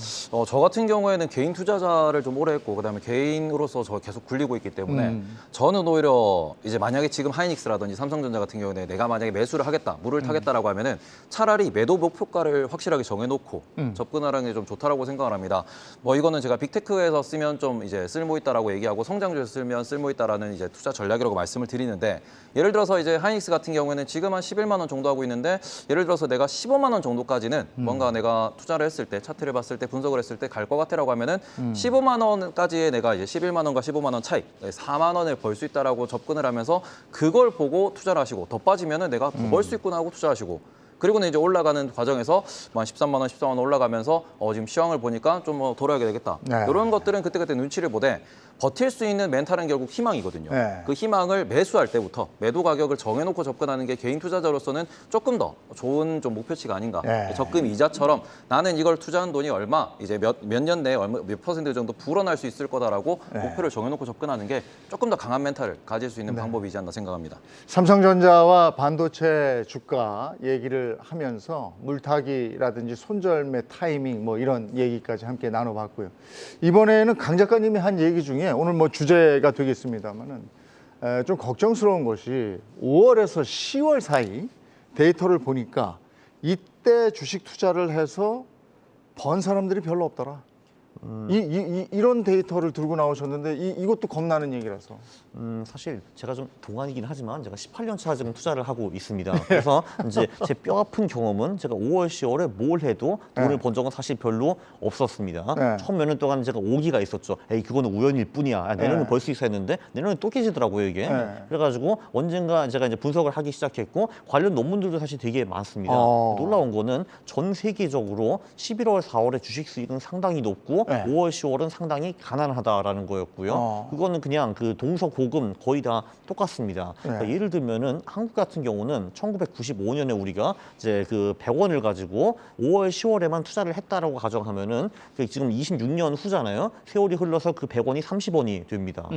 저 같은 경우에는 개인 투자자를 좀 오래 했고 그다음에 개인으로서 저 계속 굴리고 있기 때문에 저는 오히려 이제 만약에 지금 하이닉스라든지 삼성전자 같은 경우에 내가 만약에 매수를 하겠다, 물을 타겠다라고 하면은 차라리 매도 목표가를 확실하게 정해놓고 접근하는 게 좀 좋다라고 생각을 합니다. 뭐 이거는 제가 빅테크에서 쓰면 좀 이제 쓸모 있다라고 얘기하고 성장주에서 쓰면 쓸모 있다라는 이제 투자 전략이라고 말씀을 드리는데 예를 들어서 이제 하이닉스 같은 경우에는 지금 한 11만 원 정도 하고 있는데 예를 들어서 내가 15만 원 정도까지는 뭔가 내가 투자를 했을 때 차트를 봤을 때 분석을 했을 때 갈 것 같아라고 하면은 15만 원까지의 내가 이제 11만 원과 15만 원 차이 4만 원을 벌 수 있다라고 접근을 하면서 그걸 보고 투자를 하시고 더 빠지면은 내가 더 벌 수 있구나 하고 투자하시고 그리고는 이제 올라가는 과정에서 뭐 한 13만 원, 14만 원 올라가면서 지금 시황을 보니까 좀 돌아야 되겠다. 네. 이런 것들은 그때그때 눈치를 보되 버틸 수 있는 멘탈은 결국 희망이거든요. 네. 그 희망을 매수할 때부터 매도 가격을 정해놓고 접근하는 게 개인 투자자로서는 조금 더 좋은 좀 목표치가 아닌가. 네. 적금 이자처럼 나는 이걸 투자한 돈이 얼마 이제 몇 년 내에 몇 퍼센트 정도 불어날 수 있을 거다라고 네. 목표를 정해놓고 접근하는 게 조금 더 강한 멘탈을 가질 수 있는 방법이지 않나 생각합니다. 삼성전자와 반도체 주가 얘기를 하면서 물타기라든지 손절매 타이밍 뭐 이런 얘기까지 함께 나눠봤고요. 이번에는 강 작가님이 한 얘기 중에 오늘 뭐 주제가 되겠습니다만은 좀 걱정스러운 것이 5월에서 10월 사이 데이터를 보니까 이때 주식 투자를 해서 번 사람들이 별로 없더라. 이런 데이터를 들고 나오셨는데 이것도 겁나는 얘기라서. 사실 제가 좀 동안이긴 하지만 제가 18년 차 지금 투자를 하고 있습니다. 그래서 이제 제 뼈 아픈 경험은 제가 5월, 10월에 뭘 해도 돈을 네. 번 적은 사실 별로 없었습니다. 네. 처음 몇 년 동안 제가 오기가 있었죠. 에이, 그거는 우연일 뿐이야. 내년은 네. 벌 수 있어 했는데 내년에 또 깨지더라고요, 이게. 네. 그래가지고 언젠가 제가 이제 분석을 하기 시작했고 관련 논문들도 사실 되게 많습니다. 놀라운 거는 전 세계적으로 11월, 4월에 주식 수익은 상당히 높고 네. 5월, 10월은 상당히 가난하다라는 거였고요. 그거는 그냥 그 동서고금 거의 다 똑같습니다. 그러니까 예를 들면은 한국 같은 경우는 1995년에 우리가 이제 그 100원을 가지고 5월, 10월에만 투자를 했다라고 가정하면은 지금 26년 후잖아요. 세월이 흘러서 그 100원이 30원이 됩니다.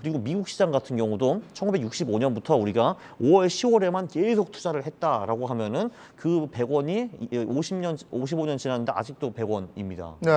그리고 미국 시장 같은 경우도 1965년부터 우리가 5월, 10월에만 계속 투자를 했다라고 하면은 그 100원이 55년 지났는데 아직도 100원입니다. 네.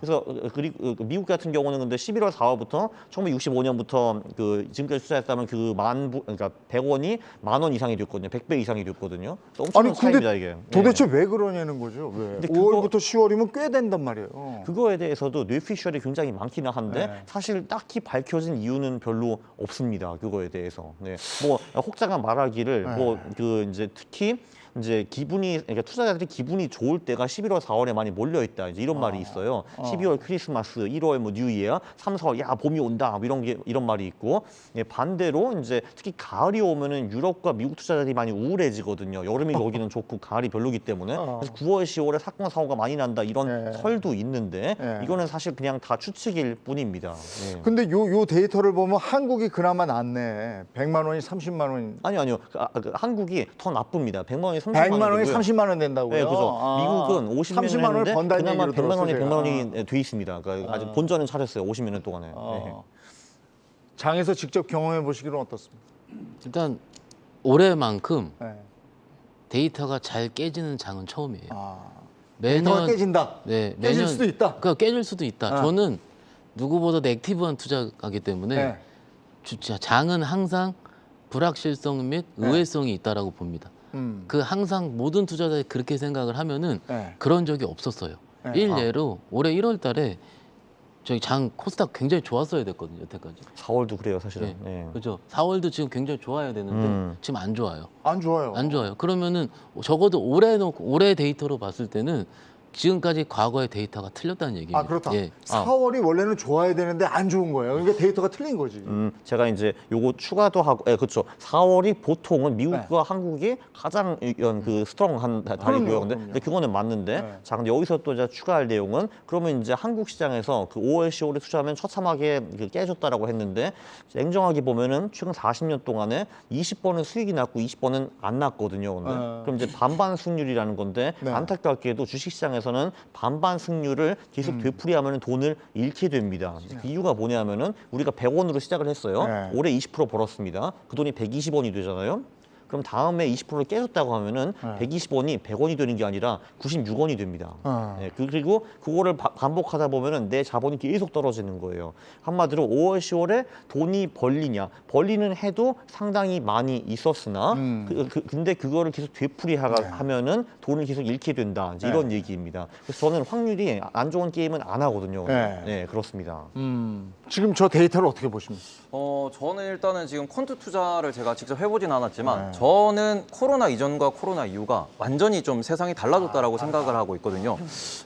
그래서 그리고 미국 같은 경우는 근데 11월 4월부터 1965년부터 그 지금까지 투자했다면 그 그러니까 100원이 10,000원 이상이 됐거든요. 100배 이상이 됐거든요. 엄청난 차이입니다, 이게. 도대체 왜 그러냐는 거죠. 왜? 근데 5월부터 10월이면 꽤 된단 말이에요. 그거에 대해서도 뇌피셜이 굉장히 많기는 한데 네. 사실 딱히 밝혀진 이유는 별로 없습니다. 그거에 대해서. 네. 뭐 혹자가 말하기를 뭐 그 이제 특히 이제 그러니까 투자자들이 기분이 좋을 때가 11월, 4월에 많이 몰려 있다. 이제 이런 말이 있어요. 12월 크리스마스, 1월 뭐 뉴이어, 3, 4월 야 봄이 온다. 뭐 이런 말이 있고 반대로 이제 특히 가을이 오면은 유럽과 미국 투자자들이 많이 우울해지거든요. 여름이 거기는 좋고 가을이 별로기 때문에 그래서 9월, 10월에 사건 사고가 많이 난다 이런 설도 있는데 이거는 사실 그냥 다 추측일 뿐입니다. 근데 요 데이터를 보면 한국이 그나마 낫네. 100만 원이 30만 원. 아니요. 한국이 더 나쁩니다. 100만 원이 100만 원이 30만 원 된다고요? 네, 그죠. 미국은 50년 30만 원을 했는데 번다는 그나마 얘기로 100만 원이 들었어요, 100만 원이 돼 있습니다. 그러니까 아직 본전은 차렸어요. 50년 동안에. 네. 장에서 직접 경험해 보시기로는 어떻습니까? 일단 올해만큼 네. 데이터가 잘 깨지는 장은 처음이에요. 데이터가 매년 깨진다. 네, 깨질 수도 있다. 그러니까 깨질 수도 있다. 저는 누구보다도 액티브한 투자가기 때문에 네. 장은 항상 불확실성 및 의외성이 있다라고 봅니다. 그 항상 모든 투자자들이 그렇게 생각을 하면은 그런 적이 없었어요. 일례로 올해 1월 달에 저희 장 코스닥 굉장히 좋았어야 됐거든요, 여태까지. 4월도 그래요, 사실은. 네. 그렇죠. 4월도 지금 굉장히 좋아야 되는데 지금 안 좋아요. 안 좋아요. 안 좋아요. 그러면은 적어도 올해 데이터로 봤을 때는 지금까지 과거의 데이터가 틀렸다는 얘기입니다. 그렇다. 예. 4월이 원래는 좋아야 되는데 안 좋은 거예요. 그러니까 데이터가 틀린 거지. 제가 이제 요거 추가도 하고, 그렇죠. 4월이 보통은 미국과 한국이 가장 그 스트롱한 달이고요. 근데 그거는 맞는데, 자, 근데 여기서 또 제가 추가할 내용은 그러면 이제 한국 시장에서 그 5월, 10월에 투자하면 처참하게 깨졌다라고 했는데, 냉정하게 보면은 최근 40년 동안에 20번은 수익이 났고 20번은 안 났거든요. 근데 그럼 이제 반반 승률이라는 건데 안타깝게도 주식시장에서는 반반 승률을 계속 되풀이하면 돈을 잃게 됩니다. 그 이유가 뭐냐면은 우리가 100원으로 시작을 했어요. 올해 20% 벌었습니다. 그 돈이 120원이 되잖아요. 그럼 다음에 20%를 깨졌다고 하면은 120원이 100원이 되는 게 아니라 96원이 됩니다. 네, 그리고 그거를 반복하다 보면은 내 자본이 계속 떨어지는 거예요. 한마디로 5월, 10월에 돈이 벌리는 해도 상당히 많이 있었으나 근데 그거를 계속 되풀이하면은 돈을 계속 잃게 된다. 이제 이런 얘기입니다. 그래서 저는 확률이 안 좋은 게임은 안 하거든요. 네, 그렇습니다. 지금 저 데이터를 어떻게 보십니까? 저는 일단은 지금 퀀트 투자를 제가 직접 해보진 않았지만 저는 코로나 이전과 코로나 이후가 완전히 좀 세상이 달라졌다라고 생각을 하고 있거든요.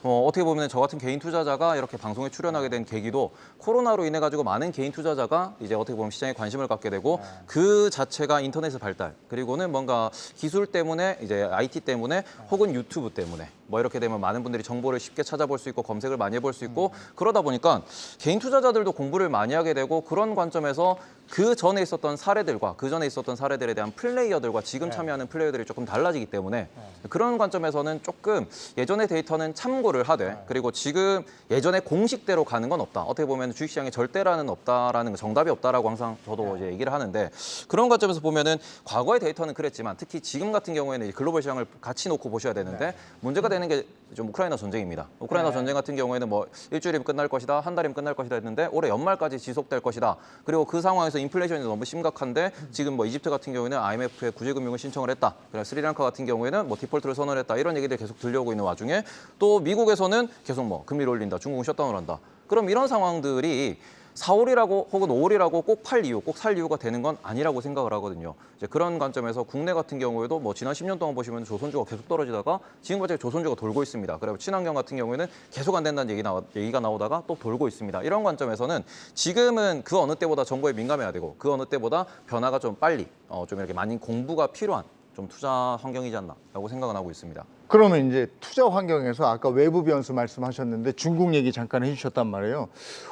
어떻게 보면 저 같은 개인 투자자가 이렇게 방송에 출연하게 된 계기도 코로나로 인해 가지고 많은 개인 투자자가 이제 어떻게 보면 시장에 관심을 갖게 되고 그 자체가 인터넷의 발달 그리고는 뭔가 기술 때문에 이제 IT 때문에 혹은 유튜브 때문에 뭐 이렇게 되면 많은 분들이 정보를 쉽게 찾아볼 수 있고 검색을 많이 해볼 수 있고 그러다 보니까 개인 투자자들도 공부를 많이 하게 되고 그런 관점에서 그 전에 있었던 사례들과 그 전에 있었던 사례들에 대한 플레이어들과 지금 참여하는 플레이어들이 조금 달라지기 때문에 그런 관점에서는 조금 예전의 데이터는 참고를 하되 그리고 지금 예전의 공식대로 가는 건 없다. 어떻게 보면 주식시장에 절대라는 없다라는 정답이 없다라고 항상 저도 이제 얘기를 하는데 그런 관점에서 보면은 과거의 데이터는 그랬지만 특히 지금 같은 경우에는 글로벌 시장을 같이 놓고 보셔야 되는데 문제가 되는 게 좀 우크라이나 전쟁입니다. 우크라이나 전쟁 같은 경우에는 뭐 일주일이면 끝날 것이다, 한 달이면 끝날 것이다 했는데 올해 연말까지 지속될 것이다. 그리고 그 상황에서 인플레이션이 너무 심각한데 지금 뭐 이집트 같은 경우에는 IMF에 구제금융을 신청을 했다. 그리고 스리랑카 같은 경우에는 뭐 디폴트를 선언했다. 이런 얘기들이 계속 들려오고 있는 와중에 또 미국에서는 계속 뭐 금리를 올린다, 중국은 셧다운을 한다. 그럼 이런 상황들이 4월이라고 혹은 5월이라고 꼭 팔 이유, 꼭 살 이유가 되는 건 아니라고 생각을 하거든요. 이제 그런 관점에서 국내 같은 경우에도 뭐 지난 10년 동안 보시면 조선주가 계속 떨어지다가 지금 갑자기 조선주가 돌고 있습니다. 그리고 친환경 같은 경우에는 계속 안 된다는 얘기가 나오다가 또 돌고 있습니다. 이런 관점에서는 지금은 그 어느 때보다 정보에 민감해야 되고 그 어느 때보다 변화가 좀 빨리 좀 이렇게 많이 공부가 필요한 좀 투자 환경이지 않나라고 생각은 하고 있습니다. 그러면 이제 투자 환경에서 아까 외부 변수 말씀하셨는데 중국 얘기 잠깐 해주셨단 말이에요.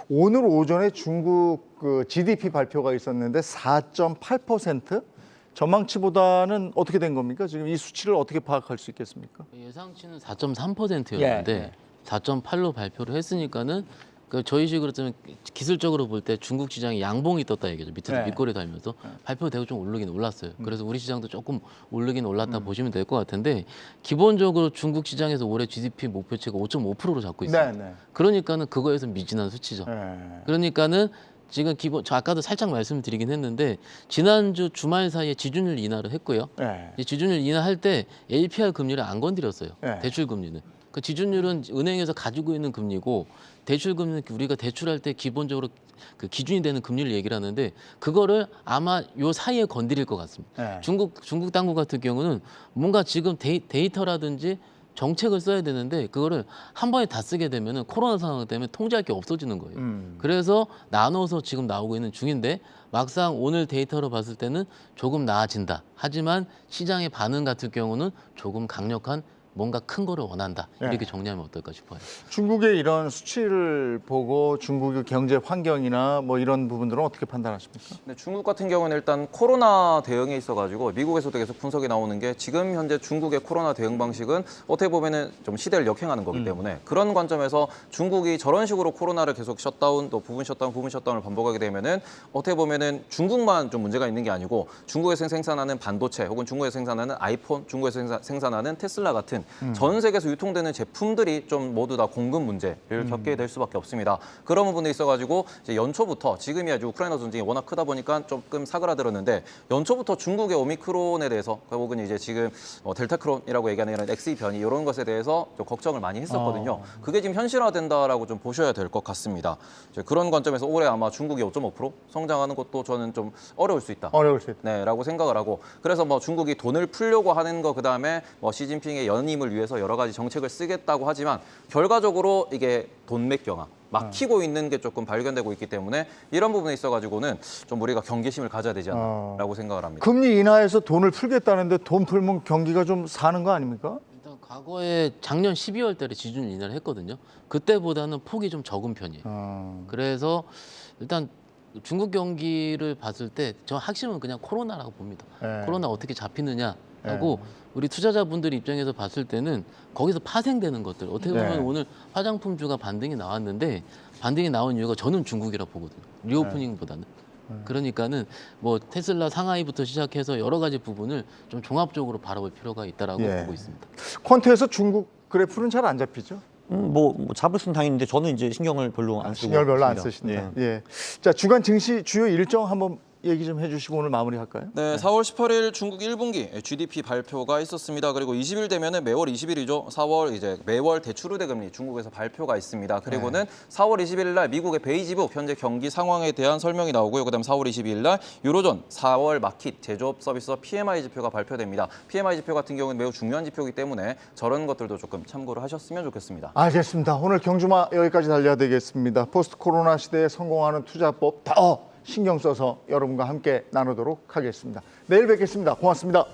오늘 오전에 중국 그 GDP 발표가 있었는데 4.8% 전망치보다는 어떻게 된 겁니까? 지금 이 수치를 어떻게 파악할 수 있겠습니까? 예상치는 4.3%였는데 4.8로 발표를 했으니까는 그 저희 식으로 좀 기술적으로 볼 때 중국 시장이 양봉이 떴다 얘기죠. 밑에서 밑꼬리 달면서 발표되고 좀 오르긴 올랐어요. 그래서 우리 시장도 조금 오르긴 올랐다 보시면 될 것 같은데 기본적으로 중국 시장에서 올해 GDP 목표치가 5.5%로 잡고 있어요. 그러니까는 그거에서 미진한 수치죠. 그러니까는 지금 저 아까도 살짝 말씀드리긴 했는데 지난주 주말 사이에 지준율 인하를 했고요. 지준율 인하할 때 LPR 금리를 안 건드렸어요. 대출 금리는. 그 지준율은 은행에서 가지고 있는 금리고 대출 금리는 우리가 대출할 때 기본적으로 그 기준이 되는 금리를 얘기를 하는데 그거를 아마 요 사이에 건드릴 것 같습니다. 중국 당국 같은 경우는 뭔가 지금 데이터라든지 정책을 써야 되는데 그거를 한 번에 다 쓰게 되면은 코로나 상황 때문에 통제할 게 없어지는 거예요. 그래서 나눠서 지금 나오고 있는 중인데 막상 오늘 데이터로 봤을 때는 조금 나아진다. 하지만 시장의 반응 같은 경우는 조금 강력한 뭔가 큰 거를 원한다. 이렇게 정리하면 어떨까 싶어요. 중국의 이런 수치를 보고 중국의 경제 환경이나 뭐 이런 부분들은 어떻게 판단하십니까? 네, 중국 같은 경우는 일단 코로나 대응에 있어가지고 미국에서도 계속 분석이 나오는 게 지금 현재 중국의 코로나 대응 방식은 어떻게 보면은 좀 시대를 역행하는 거기 때문에 그런 관점에서 중국이 저런 식으로 코로나를 계속 셧다운 또 부분 셧다운을 반복하게 되면은 어떻게 보면은 중국만 좀 문제가 있는 게 아니고 중국에서 생산하는 반도체 혹은 중국에서 생산하는 아이폰, 중국에서 생산하는 테슬라 같은 전 세계에서 유통되는 제품들이 좀 모두 다 공급 문제를 겪게 될 수밖에 없습니다. 그런 부분에 있어가지고 이제 연초부터 지금이 아주 우크라이나 전쟁이 워낙 크다 보니까 조금 사그라들었는데 연초부터 중국의 오미크론에 대해서 혹은 이제 지금 델타크론이라고 얘기하는 이런 XE 변이 이런 것에 대해서 좀 걱정을 많이 했었거든요. 그게 지금 현실화된다라고 좀 보셔야 될 것 같습니다. 이제 그런 관점에서 올해 아마 중국이 5.5% 성장하는 것도 저는 좀 어려울 수 있다. 네, 라고 생각을 하고 그래서 뭐 중국이 돈을 풀려고 하는 거 그다음에 뭐 시진핑의 연임을 위해서 여러 가지 정책을 쓰겠다고 하지만 결과적으로 이게 돈맥 경화 막히고 있는 게 조금 발견되고 있기 때문에 이런 부분에 있어가지고는 좀 우리가 경계심을 가져야 되지 않나라고 생각을 합니다. 금리 인하해서 돈을 풀겠다는데 돈 풀면 경기가 좀 사는 거 아닙니까? 일단 과거에 작년 12월 달에 지준율 인하를 했거든요. 그때보다는 폭이 좀 적은 편이에요. 그래서 일단 중국 경기를 봤을 때 저 핵심은 그냥 코로나라고 봅니다. 코로나 어떻게 잡히느냐 하고 우리 투자자분들 입장에서 봤을 때는 거기서 파생되는 것들 어떻게 보면 오늘 화장품주가 반등이 나왔는데 반등이 나온 이유가 저는 중국이라 보거든요. 리오프닝보다는. 그러니까는 뭐 테슬라 상하이부터 시작해서 여러 가지 부분을 좀 종합적으로 바라볼 필요가 있다라고 보고 있습니다. 퀀트에서 중국 그래프는 잘 안 잡히죠? 뭐 잡을 수는 당연한데 저는 이제 신경을 별로 안 쓰고 신경을 별로 안 있습니다. 쓰신다. 자, 주간 증시 주요 일정 한번 얘기 좀 해주시고 오늘 마무리할까요? 네, 4월 18일 중국 1분기 GDP 발표가 있었습니다. 그리고 20일 되면은 매월 20일이죠. 4월 이제 매월 대출 우대 금리 중국에서 발표가 있습니다. 그리고는 4월 20일 날 미국의 베이지북 현재 경기 상황에 대한 설명이 나오고요. 그다음 4월 22일 날 유로존 4월 마킷 제조업 서비스 PMI 지표가 발표됩니다. PMI 지표 같은 경우는 매우 중요한 지표이기 때문에 저런 것들도 조금 참고를 하셨으면 좋겠습니다. 알겠습니다. 오늘 경주마 여기까지 달려야 되겠습니다. 포스트 코로나 시대에 성공하는 투자법 더 신경 써서 여러분과 함께 나누도록 하겠습니다. 내일 뵙겠습니다. 고맙습니다.